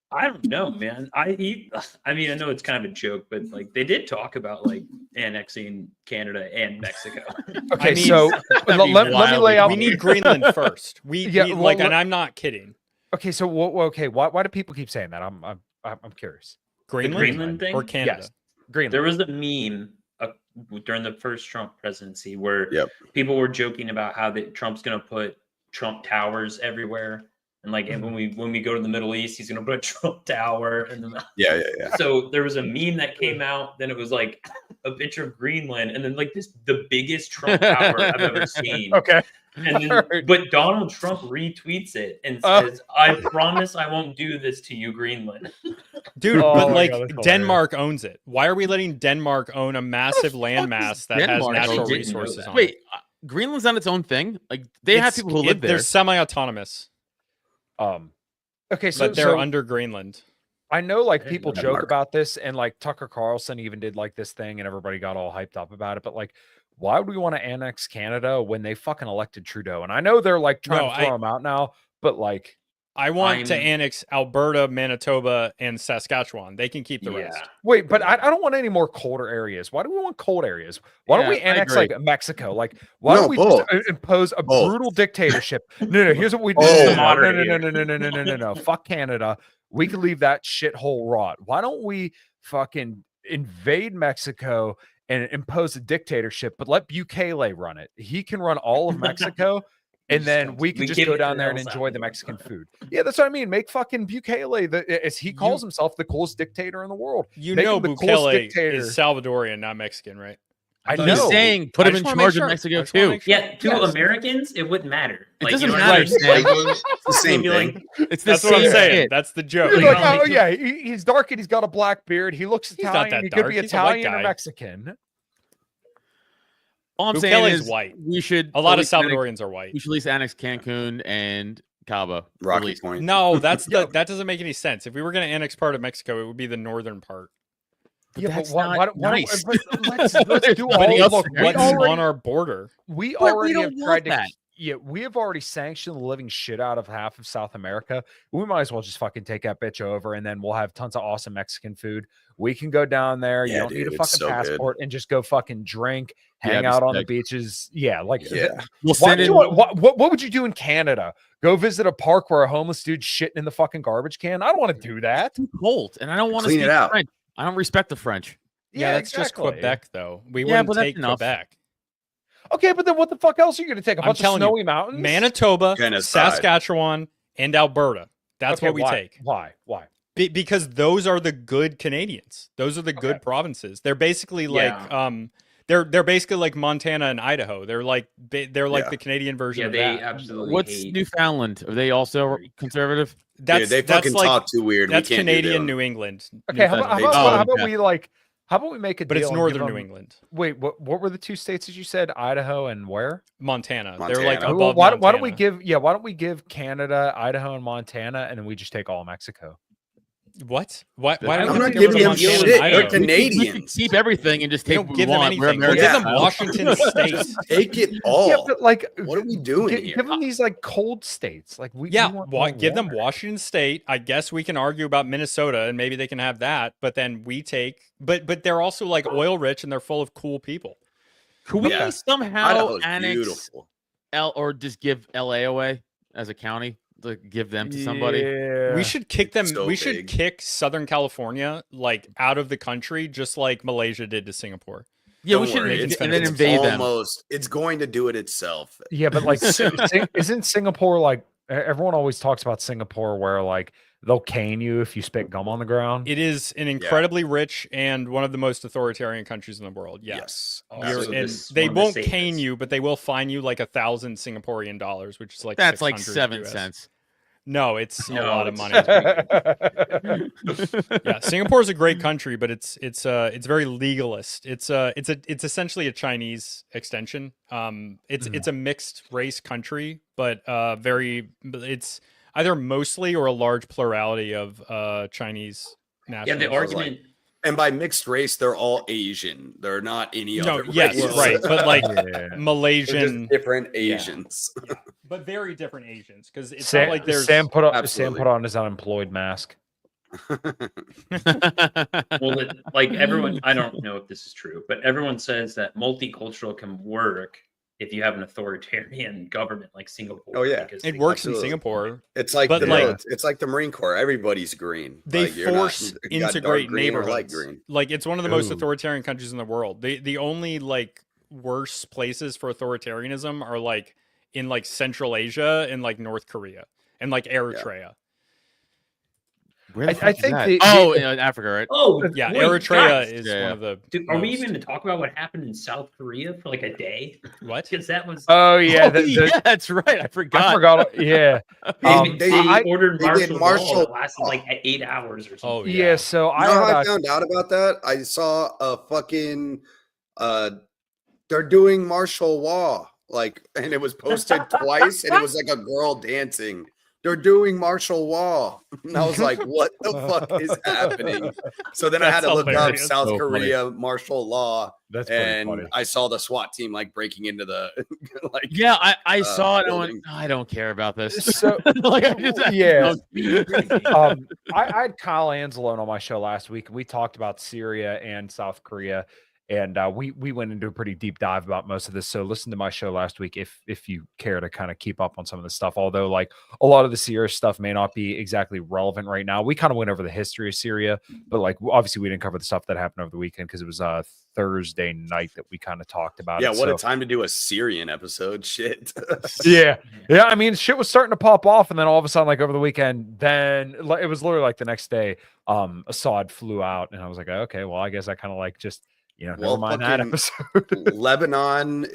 I don't know, man. I mean, I know it's kind of a joke, but like they did talk about like annexing Canada and Mexico. Okay, I mean, so let me lay out. We need Greenland first. And I'm not kidding. Okay, so okay, why do people keep saying that? I'm curious. The Greenland thing or Canada? Yes, Greenland. There was a meme during the first Trump presidency where people were joking about how Trump's going to put Trump towers everywhere. And like and when we go to the Middle East, he's gonna put a Trump tower. And then yeah. So there was a meme that came out. Then it was like a picture of Greenland, and then like the biggest Trump tower I've ever seen. Okay. And then, but Donald Trump retweets it and says, "I promise I won't do this to you, Greenland." Dude, but like Denmark owns it. Why are we letting Denmark own a massive landmass that has natural resources on it? Wait, Greenland's on its own thing. Like they have people who live there. They're semi-autonomous. Okay, so but they're under Greenland. I know like people joke about this, and like Tucker Carlson even did like this thing and everybody got all hyped up about it, but like why would we want to annex Canada when they fucking elected Trudeau? And I know they're like trying to throw him out now, but like I want to annex Alberta, Manitoba, and Saskatchewan. They can keep the rest. Wait, but I don't want any more colder areas. Why do we want cold areas? Why don't we annex like Mexico? Like, why don't we just impose a brutal dictatorship? No, here's what we do. No. Fuck Canada. We can leave that shithole rot. Why don't we fucking invade Mexico and impose a dictatorship, but let Bukele run it? He can run all of Mexico. And then we can just go down there and enjoy the Mexican food. Yeah, that's what I mean. Make fucking Bukele, as he calls himself, the coolest dictator in the world. You know Bukele is Salvadorian, not Mexican, right? I know. He's saying put him in charge of Mexico too. Yeah, to Americans, it wouldn't matter. It doesn't matter. It's the same thing. That's what I'm saying. That's the joke. Like, oh yeah, he's dark and he's got a black beard. He looks Italian. He could be Italian or Mexican. All I'm saying is white. We should. A lot of Salvadorians are white. We should at least annex Cancun and Cabo. Rocky Point. No, that doesn't make any sense. If we were going to annex part of Mexico, it would be the northern part. Yeah, that's but nice. Let's do all. Look, what's on our border? We already have tried to. Yeah, we have already sanctioned the living shit out of half of South America. We might as well just fucking take that bitch over, and then we'll have tons of awesome Mexican food. We can go down there. You don't need a fucking passport and just go fucking drink, hang out on the beaches. Yeah, like what would you do in Canada? Go visit a park where a homeless dude's shitting in the fucking garbage can? I don't want to do that. It's too cold, and I don't want to speak French. I don't respect the French. Yeah, that's just Quebec, though. We wouldn't take Quebec. Okay, but then what the fuck else are you going to take? A bunch of snowy mountains? Manitoba, Saskatchewan, and Alberta. That's what we take. Why? Because those are the good Canadians. Those are the good provinces. They're basically like they're basically like Montana and Idaho. They're like the Canadian version of that. Absolutely. What's Newfoundland? Are they also conservative? They fucking talk too weird. That's Canadian New England. Okay, how about we like How about we make a But deal it's and give northern New them- England, Wait, what were the two states that you said? Idaho and where? Montana. They're like Montana. above Why don't we Montana. why don't we give Canada, Idaho, and Montana, and then we just take all of Mexico? What? Why I'm don't I'm we not get rid giving of them Montana and shit. They're Idaho? We could Canadians. keep everything and just We take don't what give we them want. We're anything. We'll American give them style. Washington State. Just take it all. Yeah, but like, What are we doing here? give them these like cold states. Like we Yeah, want more give them water. Washington State. I guess we can argue about Minnesota and maybe they can have that, but then we take but they're also like oil rich and they're full of cool people. Could we Yeah. somehow Idaho's annex beautiful. or just give LA away as a county? To give them to somebody? Yeah. We should kick them. so we should big. kick Southern California like out of the country, just like Malaysia did to Singapore. Yeah, Don't we should worry, it's and then it's invade them. It's going to do it itself. Yeah, but like, isn't Singapore like everyone always talks about Singapore, where like they'll cane you if you spit gum on the ground? It is an incredibly rich and one of the most authoritarian countries in the world. Yes. Oh, You're- so and this is they one of the won't safest. cane you, but they will fine you like 1,000 Singaporean dollars, which is like That's like 600 7 US. cents. No, it's a No, lot of it's- money. Yeah, Singapore's a great country, but it's very legalist. It's essentially a Chinese extension. It's a mixed race country, but it's either mostly or a large plurality of Chinese Yeah, nationals. the argument. And by mixed race, they're all Asian. They're not any No, other yes, race. right, but like Yeah. They're just Malaysian, different Asians. but very different Asians because it's Sam, not like there's Sam put Absolutely. on his unemployed mask. Well, like everyone, I don't know if this is true, but everyone says that multicultural can work if you have an authoritarian government like Singapore. Oh, yeah. because it they- works Absolutely. in Singapore. It's like But, the like- it's like the Marine Corps. Everybody's green. They Like, you're not- force you got into dark great green or light neighborhoods. green. Like it's one of the most Ooh. authoritarian countries in the world. The only like worse places for authoritarianism are like in like Central Asia and like North Korea and like Eritrea. Where the I fuck is think that? the- Oh, in Africa, right? Oh, Yeah, wait, Eritrea guys, is Yeah, one of the. dude, are we most- even to talk about what happened in South Korea for like a day? What? Because that was Oh yeah, Oh, the- that's right. I forgot. I forgot. Yeah, they I- ordered they did martial law martial that lasted like 8 hours or something. Oh yeah. yeah. So You know how I had a- found out about that? I saw a fucking they're doing martial law, like, and it was posted twice, and it was like a girl dancing. They're doing martial law. And I was like, what the fuck is happening? So then I had That's to look up hilarious. South So funny. Korea martial law, That's pretty and funny. I saw the SWAT team like breaking into the like Yeah, I saw it and I went, building. I don't care about this. So Like, I just- yeah. Yeah. I had Kyle Anzalone on my show last week, and we talked about Syria and South Korea, and we went into a pretty deep dive about most of this. So listen to my show last week if you care to kind of keep up on some of this stuff. Although like a lot of the Syria stuff may not be exactly relevant right now. We kind of went over the history of Syria, but like obviously we didn't cover the stuff that happened over the weekend because it was Thursday night that we kind of talked about. Yeah, it. what So- a time to do a Syrian episode. Shit. yeah. I mean, shit was starting to pop off, and then all of a sudden, like over the weekend, then it was literally like the next day, Assad flew out, and I was like, okay, well, I guess I kind of like just never Well, mind that fucking episode. Lebanon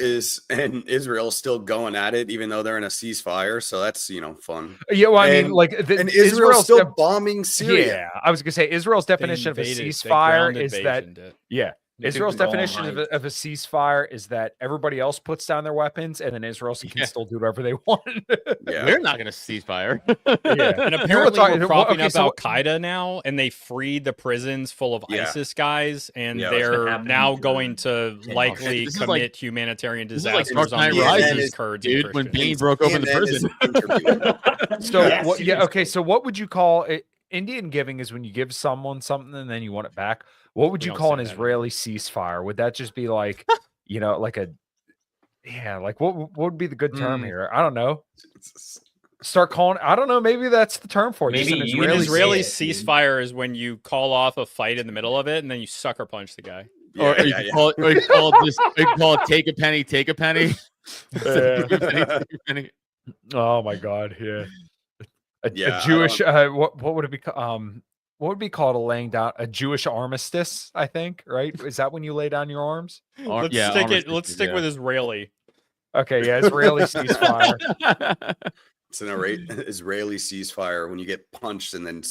and Israel still going at it, even though they're in a ceasefire. So that's fun. Yeah, well, I mean, And- like And Israel's still def- bombing Syria. Yeah, I was gonna say Israel's They definition of a invaded- they ceasefire ground is that invasioned it. They took Israel's the wrong definition of height. a ceasefire is that everybody else puts down their weapons, and then Israel can Yeah. still do whatever they want. Yeah. We're not going to cease fire. Yeah. And You were apparently talking- we're propping okay, up so Al what- Qaeda now, and they freed the prisons full of Yeah. ISIS guys, and Yeah, what's been they're happening now to going to Yeah, likely this is commit like- humanitarian this is like disasters Dark on Knight the Rises, Yazidis, Kurds, and Dude, when Christians. Bean broke open the CNN is prison. interviewing. So Yes, what? it Yeah. is. Okay. So what would you call it? Indian giving is when you give someone something and then you want it back. What would We you don't call say an that Israeli ceasefire? Would that just be like, like a, like what would be the good term Mm. here? I don't know. Start calling. I don't know. Maybe that's the term for it. Just Maybe an you An really Israeli say it, dude. ceasefire is when you call off a fight in the middle of it, and then you sucker punch the guy. Or Yeah, you yeah, could yeah. call it, or you could call it just, you could call it take a penny, take a penny. Yeah. Take a penny, take a penny. Oh my god. Yeah. Yeah, A I Jewish. What would it be? What would be called a laying down a Jewish armistice? I think. Right. Is that when you lay down your arms? Ar- Let's yeah, stick it. armistice, Let's stick yeah. with Israeli. Okay. Yeah. Israeli ceasefire. It's an Israeli ceasefire when you get punched and then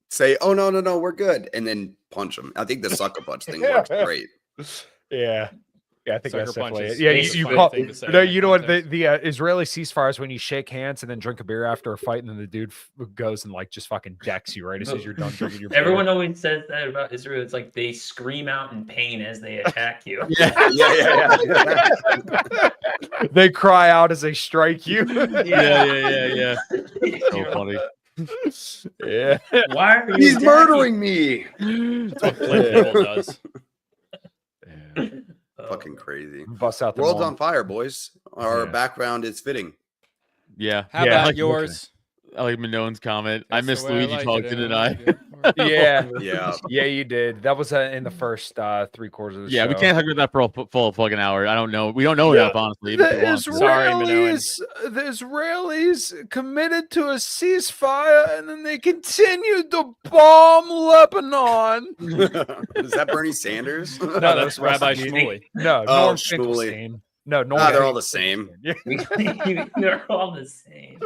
say, "Oh no, we're good," and then punch them. I think the sucker punch thing works great. Yeah. Yeah, I think Sucker that's definitely punches it. Yeah, is a you funny call thing to say no, in that you know what context. the Israeli ceasefire is when you shake hands and then drink a beer after a fight, and then the dude goes and like just fucking decks you right as soon as you're done drinking your beer. Everyone always says that about Israel. It's like they scream out in pain as they attack you. Yeah. They cry out as they strike you. Yeah. So funny. Yeah. Why are you He's attacking? murdering me. That's what Clint Howell does. Fucking crazy. Bust out the World's mom. on fire, boys. Our Yeah. background is fitting. Yeah. How Yeah, about like yours? I like Manone's comment. I That's the missed way Luigi like talking, it, didn't I I? like it. Yeah. Yeah. Yeah, you did. That was in the first 3/4 of the Yeah, show. we can't talk about that for a full fucking hour. I don't know. We don't know enough, honestly. The if we want to. Sorry, Minoan. Israelis committed to a ceasefire, and then they continued to bomb Lebanon. Is that Bernie Sanders? No, that's Rabbi Rusty. Shmuley. No, Oh, Norm Shmuley. Finkelstein. No, Norm. They're all the Finkelstein. same. They're all the same.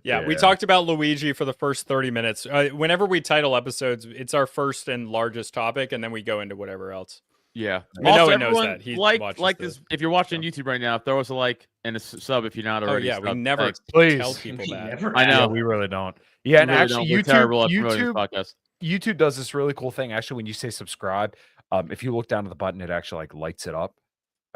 Yeah, we Yeah. talked about Luigi for the first 30 minutes. Whenever we title episodes, it's our first and largest topic, and then we go into whatever else. Yeah. Minoan knows everyone, that. He like watches this. the If you're watching show. YouTube right now, throw us a like and a sub if you're not Oh, already. yeah, we subbed. never Thanks. Please. tell people We that. never I know. Yeah, have. we really don't. Yeah, and We really actually, don't. We're terrible at YouTube, promoting this podcast. YouTube does this really cool thing. Actually, when you say subscribe, if you look down at the button, it actually like lights it up.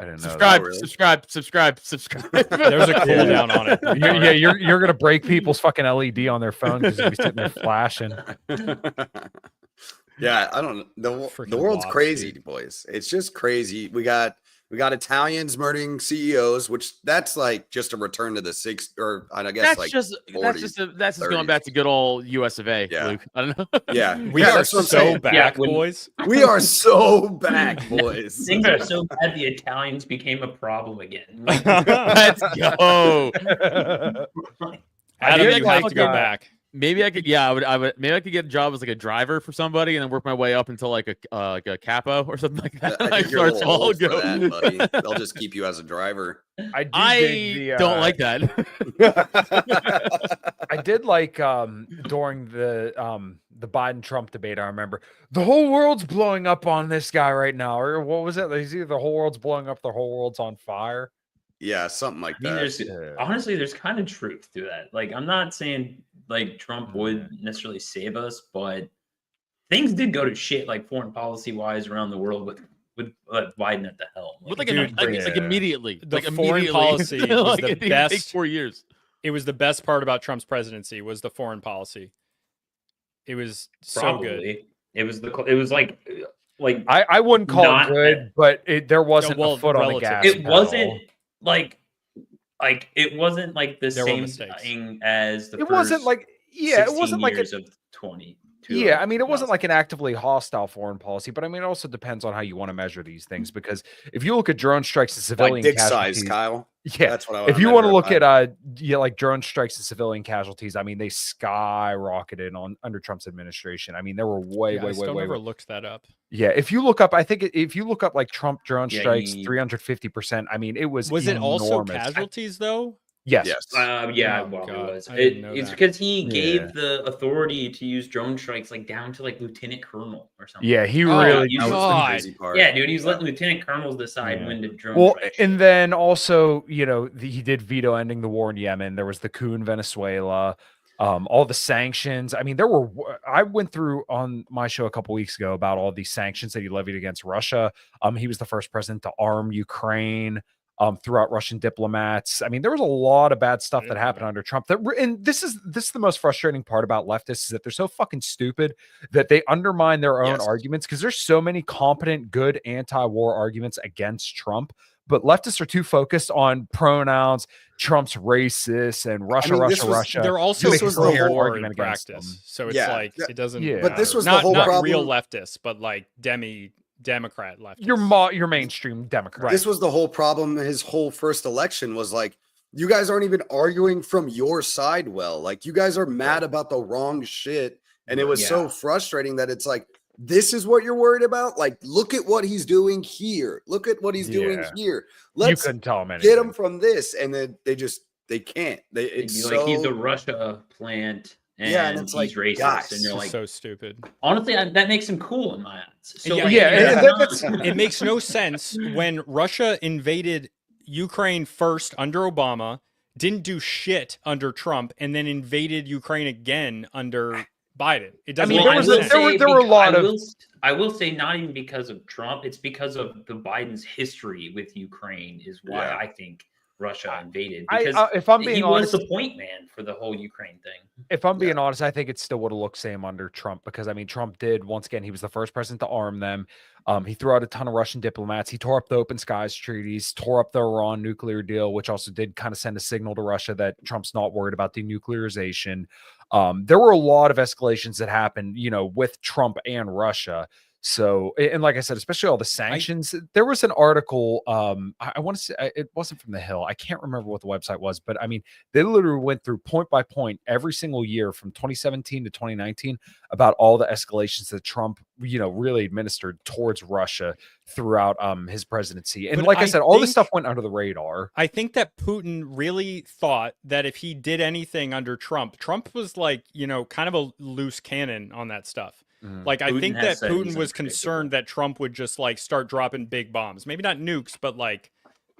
I didn't know. Subscribe, really? subscribe. There's a cooldown on it. You're gonna break people's fucking LED on their phone because you'll be sitting there flashing. Yeah, I don't know. The Freaking world's bots, crazy, dude. boys. It's just crazy. We got Italians murdering CEOs, which that's like just a return to the or I guess That's like just 40s, that's just going 30s. back to good old US of A. Yeah. Luke. I don't know. yeah. We yeah, are that's what I'm so saying. back, when- boys. We are so back, boys. Things are so bad the Italians became a problem again. Let's go. Adam, maybe you I have could to go fucking- back. Maybe I could. Yeah, I would. Maybe I could get a job as like a driver for somebody, and then work my way up until like a capo or something like that. I think you're a little old for that, buddy. They'll just keep you as a driver. I do I dig the, don't like that. I did like during the Biden Trump debate. I remember the whole world's blowing up on this guy right now, or what was it? He's either the whole world's blowing up, the whole world's on fire. Yeah, something like I mean, that. there's honestly, there's kind of truth to that. Like, I'm not saying like Trump would necessarily save us, but things did go to shit, like foreign policy wise around the world with Biden at the helm. With like, Dude, like immediately. the like foreign immediately. policy was Like, the it didn't best- take 4 years. It was the best part about Trump's presidency was the foreign policy. It was so good. Probably. It was like I wouldn't call Not- it good, but there wasn't well, a foot on the relative. gas. it pedal. wasn't like it wasn't like the There were same mistakes. thing as the It wasn't first like it 16 wasn't like years of 20. Yeah, I mean, it wasn't like an actively hostile foreign policy, but I mean, it also depends on how you want to measure these things. Because if you look at drone strikes and civilian Like dick casualties, size, Kyle. yeah. That's what I If you want to measure look it by. at like drone strikes and civilian casualties, I mean, they skyrocketed under Trump's administration. I mean, there were way. I still never looked that up. Yeah, if you look up, I think if you look up like Trump drone Yeah, strikes, he- 350%. I mean, it was it also enormous. casualties though? Yes. Yes. Yeah, Oh, well, God. it was. I didn't know It's that. because he Yeah. gave the authority to use drone strikes like down to like lieutenant colonel or something. Yeah, he Oh, really. you That was the God. crazy part. Yeah, dude, he's letting lieutenant colonels decide Yeah. when to drone Well, strike. and then also, he did veto ending the war in Yemen. There was the coup in Venezuela, all the sanctions. I mean, I went through on my show a couple weeks ago about all these sanctions that he levied against Russia. He was the first president to arm Ukraine. Throughout Russian diplomats. I mean, there was a lot of bad stuff that happened under Trump. And this is the most frustrating part about leftists is that they're so fucking stupid that they undermine their own Yes. arguments because there's so many competent, good anti-war arguments against Trump. But leftists are too focused on pronouns, Trump's racist, and Russia, mean, this Russia. They're also make a for coherent war argument in against practice, them. so it's Yeah. like it doesn't. Yeah. But this was the not, whole not problem. real leftists, but like Democrat leftists. Your mainstream Democrat. This was the whole problem. His whole first election was like, you guys aren't even arguing from your side well. Like, you guys are mad about the wrong shit. And it was so frustrating that it's like, this is what you're worried about? Like, look at what he's doing here. Look at what he's doing Yeah. here. You Let's couldn't tell him anything. get him from this. And then they can't. It'd It's be so like he's a Russia plant and, Yeah, and it's he's like, racist, guys, and you're It's like, so stupid. honestly, that makes him cool in my eyes. So Yeah, like, yeah, it's and not- it makes no sense when Russia invaded Ukraine first under Obama, didn't do shit under Trump, and then invaded Ukraine again under Biden. It doesn't mean, make there any was sense. there were a lot of. I will say not even because of Trump. It's because of the Biden's history with Ukraine is why Yeah. I think Russia invaded. I Because if I'm being he honest, was the point man for the whole Ukraine thing. if I'm being honest, I think it still would have looked same under Trump because I mean, Trump did once again. He was the first president to arm them. He threw out a ton of Russian diplomats. He tore up the Open Skies treaties, tore up the Iran nuclear deal, which also did kind of send a signal to Russia that Trump's not worried about denuclearization. There were a lot of escalations that happened, you know, with Trump and Russia. So, and like I said, especially all the sanctions. There was an article. I want to say it wasn't from The Hill. I can't remember what the website was, but I mean, they literally went through point by point every single year from 2017 to 2019 about all the escalations that Trump, you know, really administered towards Russia throughout his presidency. And But like I I said, all this think- stuff went under the radar. I think that Putin really thought that if he did anything under Trump, Trump was like, you know, kind of a loose cannon on that stuff. Like, I Putin think has that said he's Putin was concerned that Trump would just like start dropping big bombs. Maybe not nukes, but like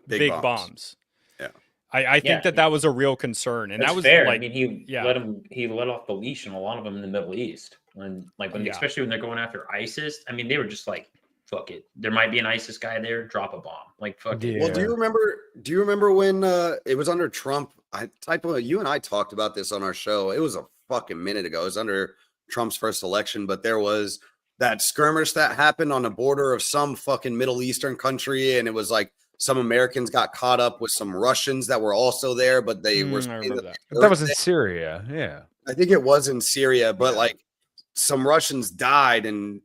big bombs. Yeah. I think that was a real concern. And That's that was fair. like, I mean, he yeah. let off the leash on a lot of them in the Middle East. When especially when they're going after ISIS. I mean, they were just like, fuck it. There might be an ISIS guy there, drop a bomb. Like, fuck it. Well, do you remember when it was under Trump? You and I talked about this on our show. It was a fucking minute ago. It was under Trump's first election, but there was that skirmish that happened on the border of some fucking Middle Eastern country, and it was like some Americans got caught up with some Russians that were also there, but they were That was in Syria. Yeah. I think it was in Syria, but like some Russians died and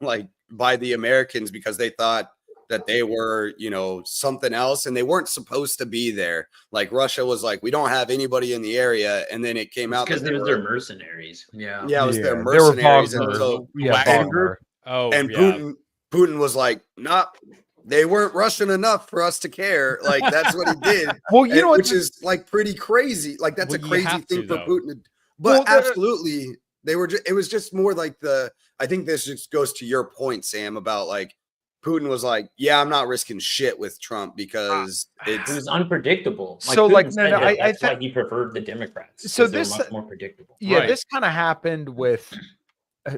like by the Americans because they thought that they were, you know, something else and they weren't supposed to be there. Like Russia was like, we don't have anybody in the area. And then it came out because it was their mercenaries. Yeah. Yeah, it was their mercenaries. They were And so Wagner. and Putin was like, nah, they weren't Russian enough for us to care. Like that's what he did. Well, you know what, which is like pretty crazy. Like that's a crazy thing for Putin to, Well, but absolutely they were it was just more like I think this just goes to your point, Sam, about like Putin was like, yeah, I'm not risking shit with Trump because it was unpredictable. So like, no, that's why he preferred the Democrats. So they were this much more predictable. Yeah, this kind of happened with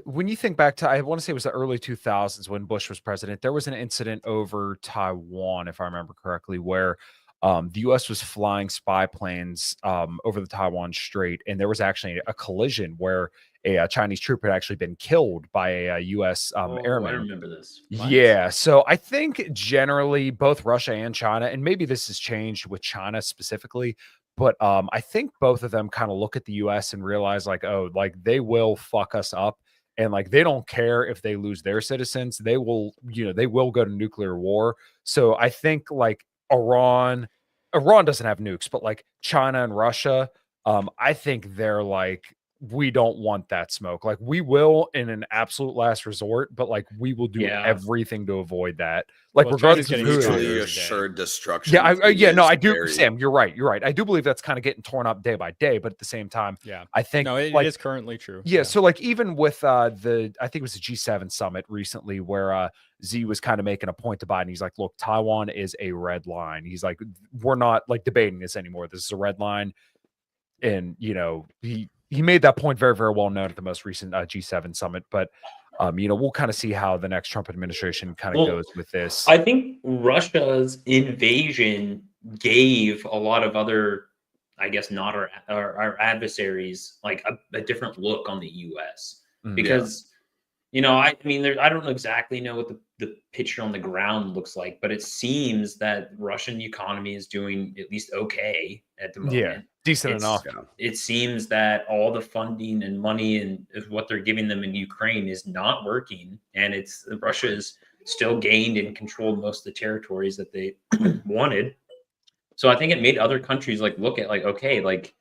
when you think back to, I want to say it was the early 2000s when Bush was president. There was an incident over Taiwan, if I remember correctly, where the U.S. was flying spy planes over the Taiwan Strait, and there was actually a collision where a Chinese troop had actually been killed by a U.S. airman. I remember this. Yeah, so I think generally both Russia and China, and maybe this has changed with China specifically, but I think both of them kind of look at the U.S. and realize like, oh, like they will fuck us up. And like they don't care if they lose their citizens, they will, you know, they will go to nuclear war. So I think like Iran doesn't have nukes, but like China and Russia, I think they're like, we don't want that smoke. Like we will in an absolute last resort, but like we will do everything to avoid that. Like regardless of who mutually assured destruction. Yeah, I do. Sam, you're right. You're right. I do believe that's kind of getting torn up day by day, but at the same time, I think no, it like, is currently true. Yeah, so like even with I think it was the G7 summit recently where Z was kind of making a point to Biden. He's like, look, Taiwan is a red line. He's like, we're not like debating this anymore. This is a red line. And you know, he made that point very, very well known at the most recent G7 summit. But you know, we'll kind of see how the next Trump administration kind of goes with this. I think Russia's invasion gave a lot of other, I guess, not our adversaries like a different look on the U.S. because, you know, I mean, I don't exactly know what the picture on the ground looks like, but it seems that Russian economy is doing at least okay at the moment. Yeah, decent enough. It seems that all the funding and money and what they're giving them in Ukraine is not working, and Russia is still gained and controlled most of the territories that they wanted. So I think it made other countries like look at like, okay, like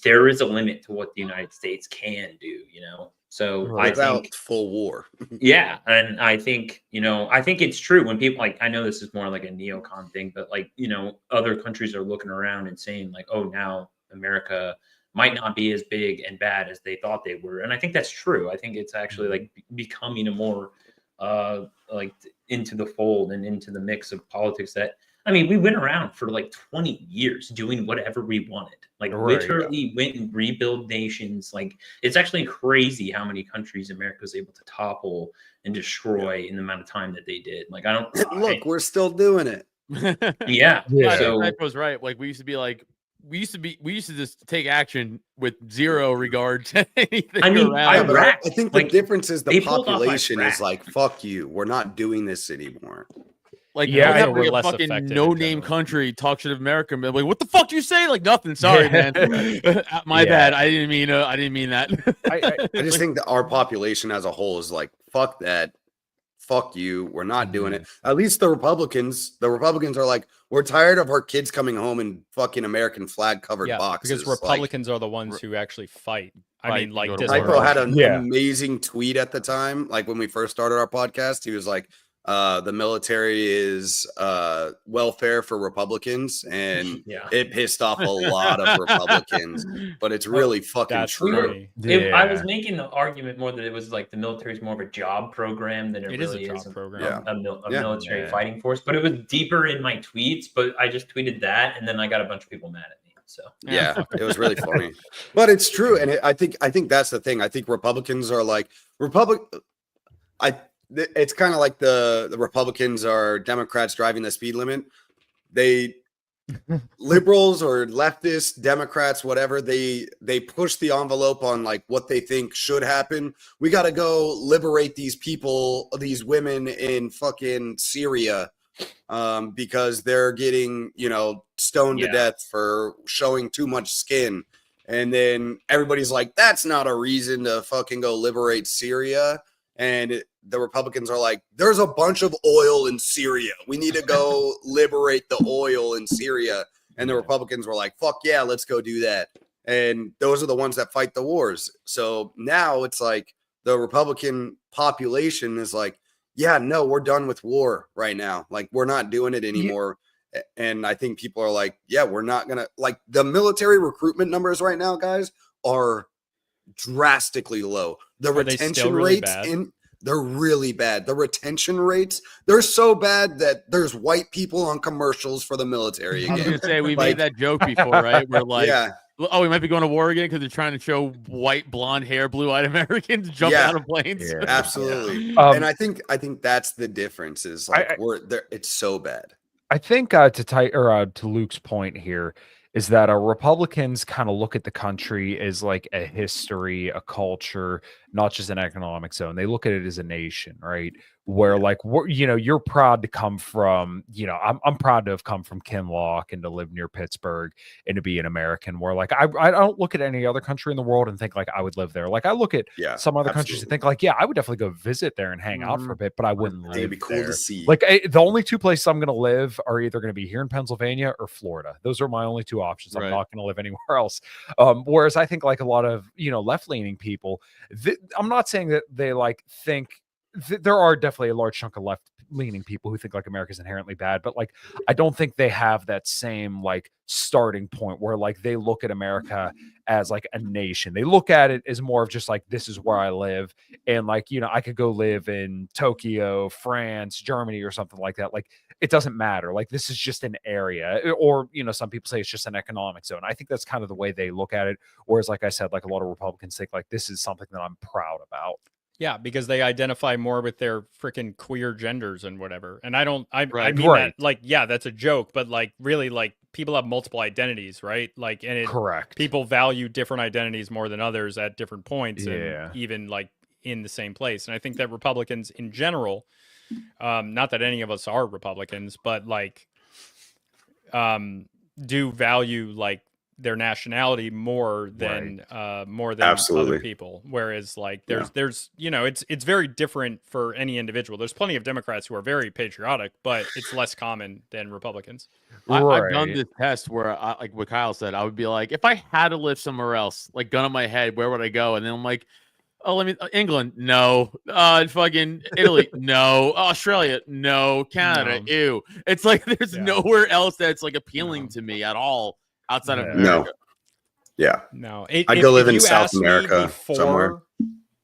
there is a limit to what the United States can do, you know? So without I think full war. Yeah. And I think, you know, I think it's true when people like, I know this is more like a neocon thing, but like, you know, other countries are looking around and saying like, oh, now America might not be as big and bad as they thought they were. And I think that's true. I think it's actually like becoming a more like into the fold and into the mix of politics that, I mean, we went around for like 20 years doing whatever we wanted. Like literally went and rebuild nations. Like it's actually crazy how many countries America was able to topple and destroy in the amount of time that they did. Like I don't look, we're still doing it. Yeah. So that was right. Like we used to just take action with zero regard to anything. I mean, I think the like, difference is the they pulled off population is Iraq. like, fuck you. We're not doing this anymore. Like, Yeah, have we're like a less fucking affected in no-name general. country talk shit of America and be like, what the fuck you say? Like nothing. Sorry, man. My bad. I didn't mean that. I just think that our population as a whole is like, fuck that. Fuck you. We're not doing it. At least the Republicans are like, we're tired of our kids coming home in fucking American flag covered boxes. Because Republicans are the ones who actually fight. I mean, like Typo had an amazing tweet at the time, like when we first started our podcast. He was like, the military is welfare for Republicans, and it pissed off a lot of Republicans, but it's really fucking true. I was making the argument more that it was like the military is more of a job program than it really is a military fighting force, but it was deeper in my tweets, but I just tweeted that and then I got a bunch of people mad at me. So it was really funny, but it's true. And I think that's the thing. I think Republicans are like it's kind of like the Republicans are Democrats driving the speed limit. They liberals or leftists, Democrats, whatever, they push the envelope on like what they think should happen. We got to go liberate these people, these women in fucking Syria, because they're getting, stoned to death for showing too much skin. And then everybody's like, that's not a reason to fucking go liberate Syria. And the Republicans are like, there's a bunch of oil in Syria. We need to go liberate the oil in Syria. And the Republicans were like, fuck yeah, let's go do that. And those are the ones that fight the wars. So now it's like the Republican population is like, yeah, no, we're done with war right now. Like, we're not doing it anymore. And I think people are like, yeah, we're not going to, like, the military recruitment numbers right now, guys, are drastically low. The retention rates they're really bad. The retention rates, they're so bad that there's white people on commercials for the military again. I was gonna say we made that joke before, right? We're like, oh, we might be going to war again because they're trying to show white, blonde hair, blue-eyed Americans jump out of planes. Yeah, absolutely. And I think that's the difference. Is like we're there. It's so bad. I think to Luke's point here is that Republicans kind of look at the country as like a history, a culture, not just an economic zone. They look at it as a nation, right? Where like, you're proud to come from, I'm proud to have come from Kinloch and to live near Pittsburgh and to be an American, where like, I don't look at any other country in the world and think like I would live there. Like I look at some other countries and think like, yeah, I would definitely go visit there and hang out for a bit, but I wouldn't live It'd be cool there. to see. Like the only two places I'm going to live are either going to be here in Pennsylvania or Florida. Those are my only two options. I'm not going to live anywhere else. Whereas I think like a lot of, left-leaning people, I'm not saying that they like think there are definitely a large chunk of left-leaning people who think like America's inherently bad, but like I don't think they have that same like starting point where like they look at America as like a nation. They look at it as more of just like, this is where I live, and like I could go live in Tokyo, France, Germany, or something like that. Like it doesn't matter. Like this is just an area, or some people say it's just an economic zone. I think that's kind of the way they look at it. Whereas, like I said, like a lot of Republicans think like this is something that I'm proud about. Yeah, because they identify more with their freaking queer genders and whatever. And I mean that, like, yeah, that's a joke, but like really, like people have multiple identities, right? Like, and people value different identities more than others at different points, and even like in the same place. And I think that Republicans in general, not that any of us are Republicans, but like do value like their nationality more than other people. Whereas like there's it's very different for any individual. There's plenty of Democrats who are very patriotic, but it's less common than Republicans. I've done this test where like what Kyle said, I would be like, if I had to live somewhere else, like gun on my head, where would I go? And then I'm like, oh, England, no. Fucking Italy, no. Australia, no. Canada, ew. It's like there's nowhere else that's like appealing to me at all outside of America. Yeah. No, I'd go live in South America somewhere.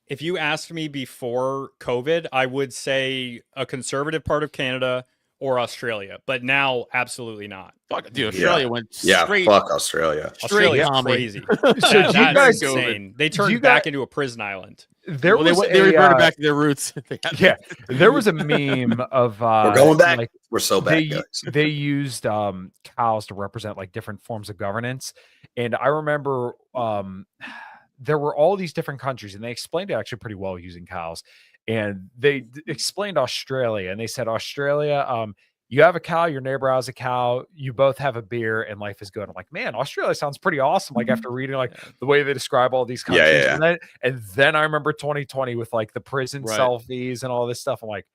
If you asked me before COVID, I would say a conservative part of Canada or Australia, but now absolutely not. Fuck, dude, Australia went Yeah, straight. fuck Australia. Australia's zombie. crazy. So do you That's guys- insane. They do turned you back guys- into a prison island. There Well, was they reverted a, back to their roots. yeah, there was a meme of We're going back. like We're so back, they guys. they used cows to represent like different forms of governance, and I remember there were all these different countries, and they explained it actually pretty well using cows, and they explained Australia, and they said Australia, you have a cow, your neighbor has a cow, you both have a beer, and life is good. I'm like, man, Australia sounds pretty awesome. Like after reading like the way they describe all these countries, Yeah. And then I remember 2020 with like the prison Right. selfies and all this stuff. I'm like,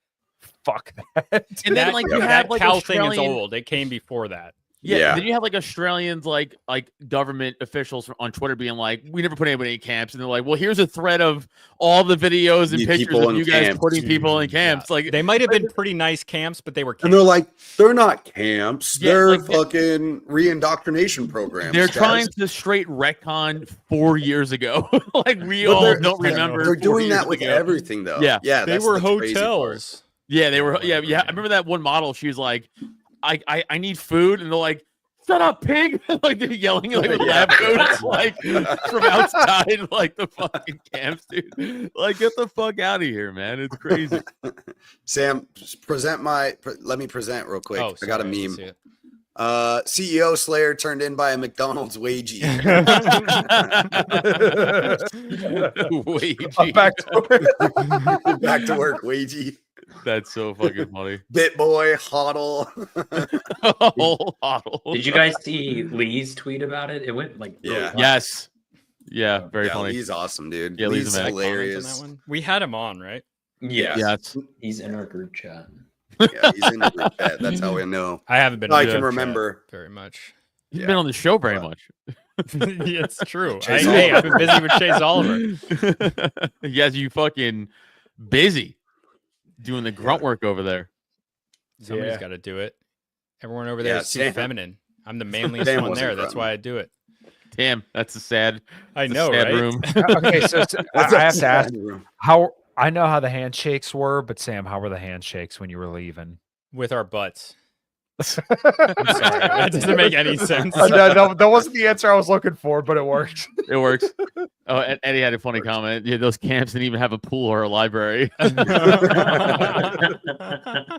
fuck that. And then like you that have like cow thing is Australian, old. It came before that. Yeah. Then you have like Australians, like government officials on Twitter being like, "We never put anybody in camps," and they're like, "Well, here's a thread of all the videos and These pictures people of in you guys camps. putting people in camps." Like They might have been pretty nice camps, but they were And they're camps. like, they're not camps. Yeah, They're like, fucking re-indoctrination programs. they're guys. trying to straight retcon 4 years ago. Like we But all they're- don't remember. They're 4 doing years that with ago. everything, though. Yeah. Yeah. they that's were the crazy part. hotels. Yeah, they were. Yeah. I remember that one model. She was like, "I need food," and they're like, "Shut up, pig!" Like they're yelling like with lab coats, like from outside, like the fucking camps, dude. Like get the fuck out of here, man. It's crazy. Sam, let me present real quick. Oh, I got a sorry, meme. see it. CEO Slayer turned in by a McDonald's wagey. Wagey. Back to Back to work, wagey. That's so fucking funny. Bit boy, hodl. Oh, huddle. Did you guys see Lee's tweet about it? It went like really Yeah. viral. Yes. Yeah. Very Yeah, funny. Lee's awesome, dude. Yeah, Lee's Lee's amazing. hilarious. Comment on that one? We had him on, right? Yes. Yes. He's in our group chat. Yeah, he's in the group chat. That's how we know. I haven't been. I on can the remember. chat very much. He's Yeah. been on the show very much. Yeah, it's true. Chase Hey, Oliver. I've been busy with Chase Oliver. Yes, you fucking busy doing the grunt work over there. Somebody's Yeah. got to do it. Everyone over there Yeah, is too Sam. feminine. I'm the manliest Sam one wasn't there. That's grunting. why I do it. Damn, that's a sad. I that's a know, sad right? room. Okay, so I That's a have to ask, sad room. how I know how the handshakes were, but Sam, how were the handshakes when you were leaving? With our butts. I'm sorry. That doesn't make any sense. No, that wasn't the answer I was looking for, but it worked. It works. Oh, and Eddie had a funny comment. Yeah, those camps didn't even have a pool or a library. It's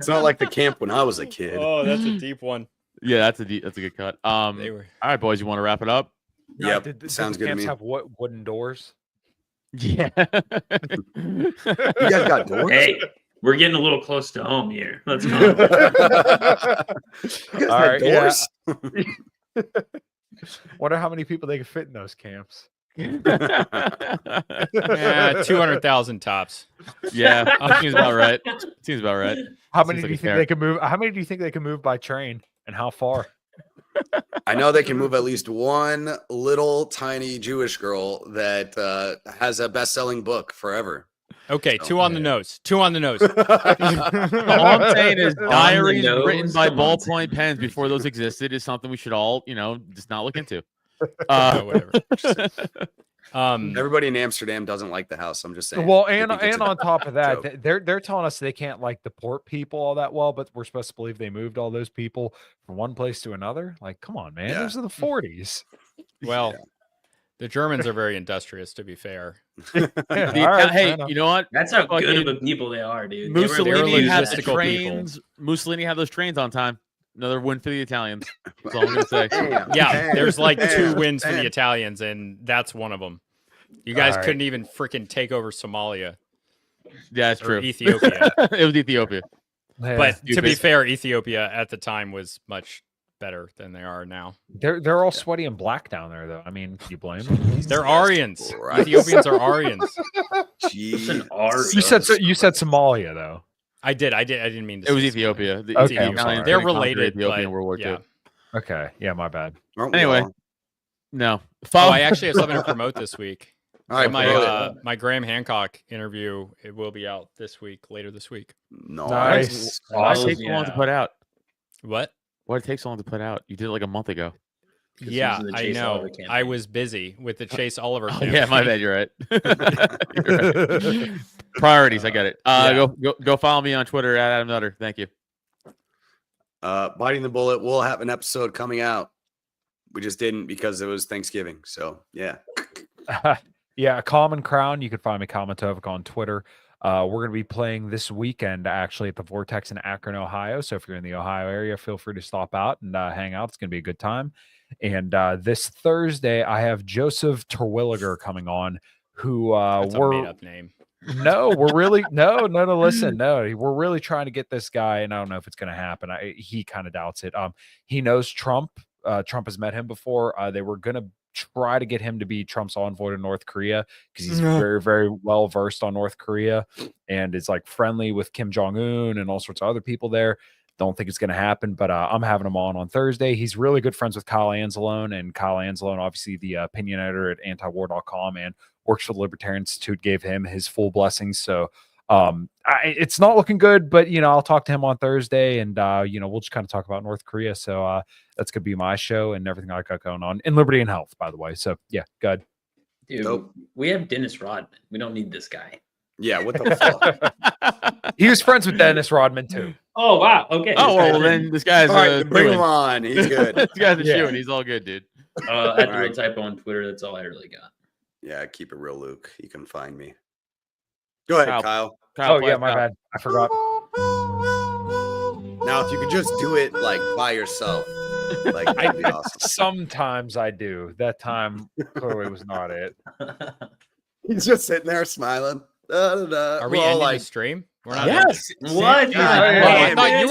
not like the camp when I was a kid. Oh, that's a deep one. Yeah, that's a good cut. They were. All right, boys, you want to wrap it up? Yep, Did sounds the good to camps me. have wooden doors? Yeah. You guys got doors? Hey, we're getting a little close to home here. Let's go. You guys All had right, yeah. doors? Wonder how many people they could fit in those camps. Yeah, 200,000 tops. Yeah, seems about right. Seems about right. How many Seems do you like a think fair- they can move? How many do you think they can move by train, and how far? I know they can move at least one little tiny Jewish girl that has a best-selling book forever. Okay, So, two on the nose. Two on the nose. All I'm saying is On the diaries nose, written by come on. ballpoint pens before those existed is something we should all, just not look into. Whatever. Everybody in Amsterdam doesn't like the house. I'm just saying. Well, They and think it's and a on top of that, joke. they're telling us they can't like deport people all that well, but we're supposed to believe they moved all those people from one place to another. Like, come on, man, Yeah. those are the 40s. Well, the Germans are very industrious, to be fair. Yeah, The all right, Ital- fair hey, enough. you know what? That's how good Fucking of a people they are, dude. They were Mussolini had the logistical people. trains. Mussolini had those trains on time. Another win for the Italians. That's all I'm gonna say. Damn, Yeah, damn, there's like two damn, wins for the damn. Italians, and that's one of them. You guys All right. couldn't even freaking take over Somalia Yeah, that's or true. Ethiopia. It was Ethiopia. Yeah. But to be Stupid. fair, Ethiopia at the time was much better than they are now. they're all sweaty and black down there, though. I mean, do you blame them? They're Aryans. Christ. Ethiopians are Aryans. It's an Jeez. R. You said Somalia, though. I didn't mean to. It was say Ethiopia. The Okay, Italians I'm sorry. didn't They're conquer related, Ethiopia in but World War yeah. II. Okay, yeah, my bad. Aren't we Anyway. all? No. Oh, Follow- I actually have something to promote this week. All right, my bro. my Graham Hancock interview, it will be out later this week. Nice. Why did it Oh, take so long to yeah. put out? What? Why did it take so long to put out? You did it like a month ago. 'cause he Yeah, was in the I Chase know. Oliver I campaign. was busy with the Chase Oliver. Oh, campaign. yeah, my bad. You're right. You're right. Priorities. I get it. Yeah. Go follow me on Twitter at Adam Nutter. Thank you. Biting the Bullet will have an episode coming out. We just didn't because it was Thanksgiving. So yeah. Yeah, Common Crown. You can find me Komatovic on Twitter. We're going to be playing this weekend actually at the Vortex in Akron, Ohio. So if you're in the Ohio area, feel free to stop out and hang out. It's going to be a good time. And this Thursday, I have Joseph Terwilliger coming on, who That's a made-up name. No, we're really no. Listen, no, we're really trying to get this guy, and I don't know if it's going to happen. He kind of doubts it. He knows Trump. Trump has met him before. They were going to try to get him to be Trump's envoy to North Korea because he's very, very well versed on North Korea and is like friendly with Kim Jong-un and all sorts of other people there. Don't think it's going to happen, but I'm having him on Thursday. He's really good friends with Kyle Anzalone, and Kyle Anzalone, obviously the opinion editor at antiwar.com and works for the Libertarian Institute, gave him his full blessings. So it's not looking good, but I'll talk to him on Thursday, and we'll just kind of talk about North Korea. So that's gonna be my show and everything I got going on in Liberty and Health, by the way. So yeah, good. Dude, we have Dennis Rodman. We don't need this guy. Yeah, what the fuck? He was friends with Dennis Rodman too. Oh wow. Okay. Oh well, then this guy's All right, bring him on. He's good. This guy's a shoe, and he's all good, dude. At the real typo on Twitter. That's all I really got. Yeah, keep it real, Luke. You can find me. Go ahead, Kyle. Oh yeah, my bad. I forgot. Now, if you could just do it like by yourself, like that'd be awesome. Sometimes I do. That time clearly was not it. He's just sitting there smiling. Are we We're all ending like, the stream? We're not. Yes. What? I thought you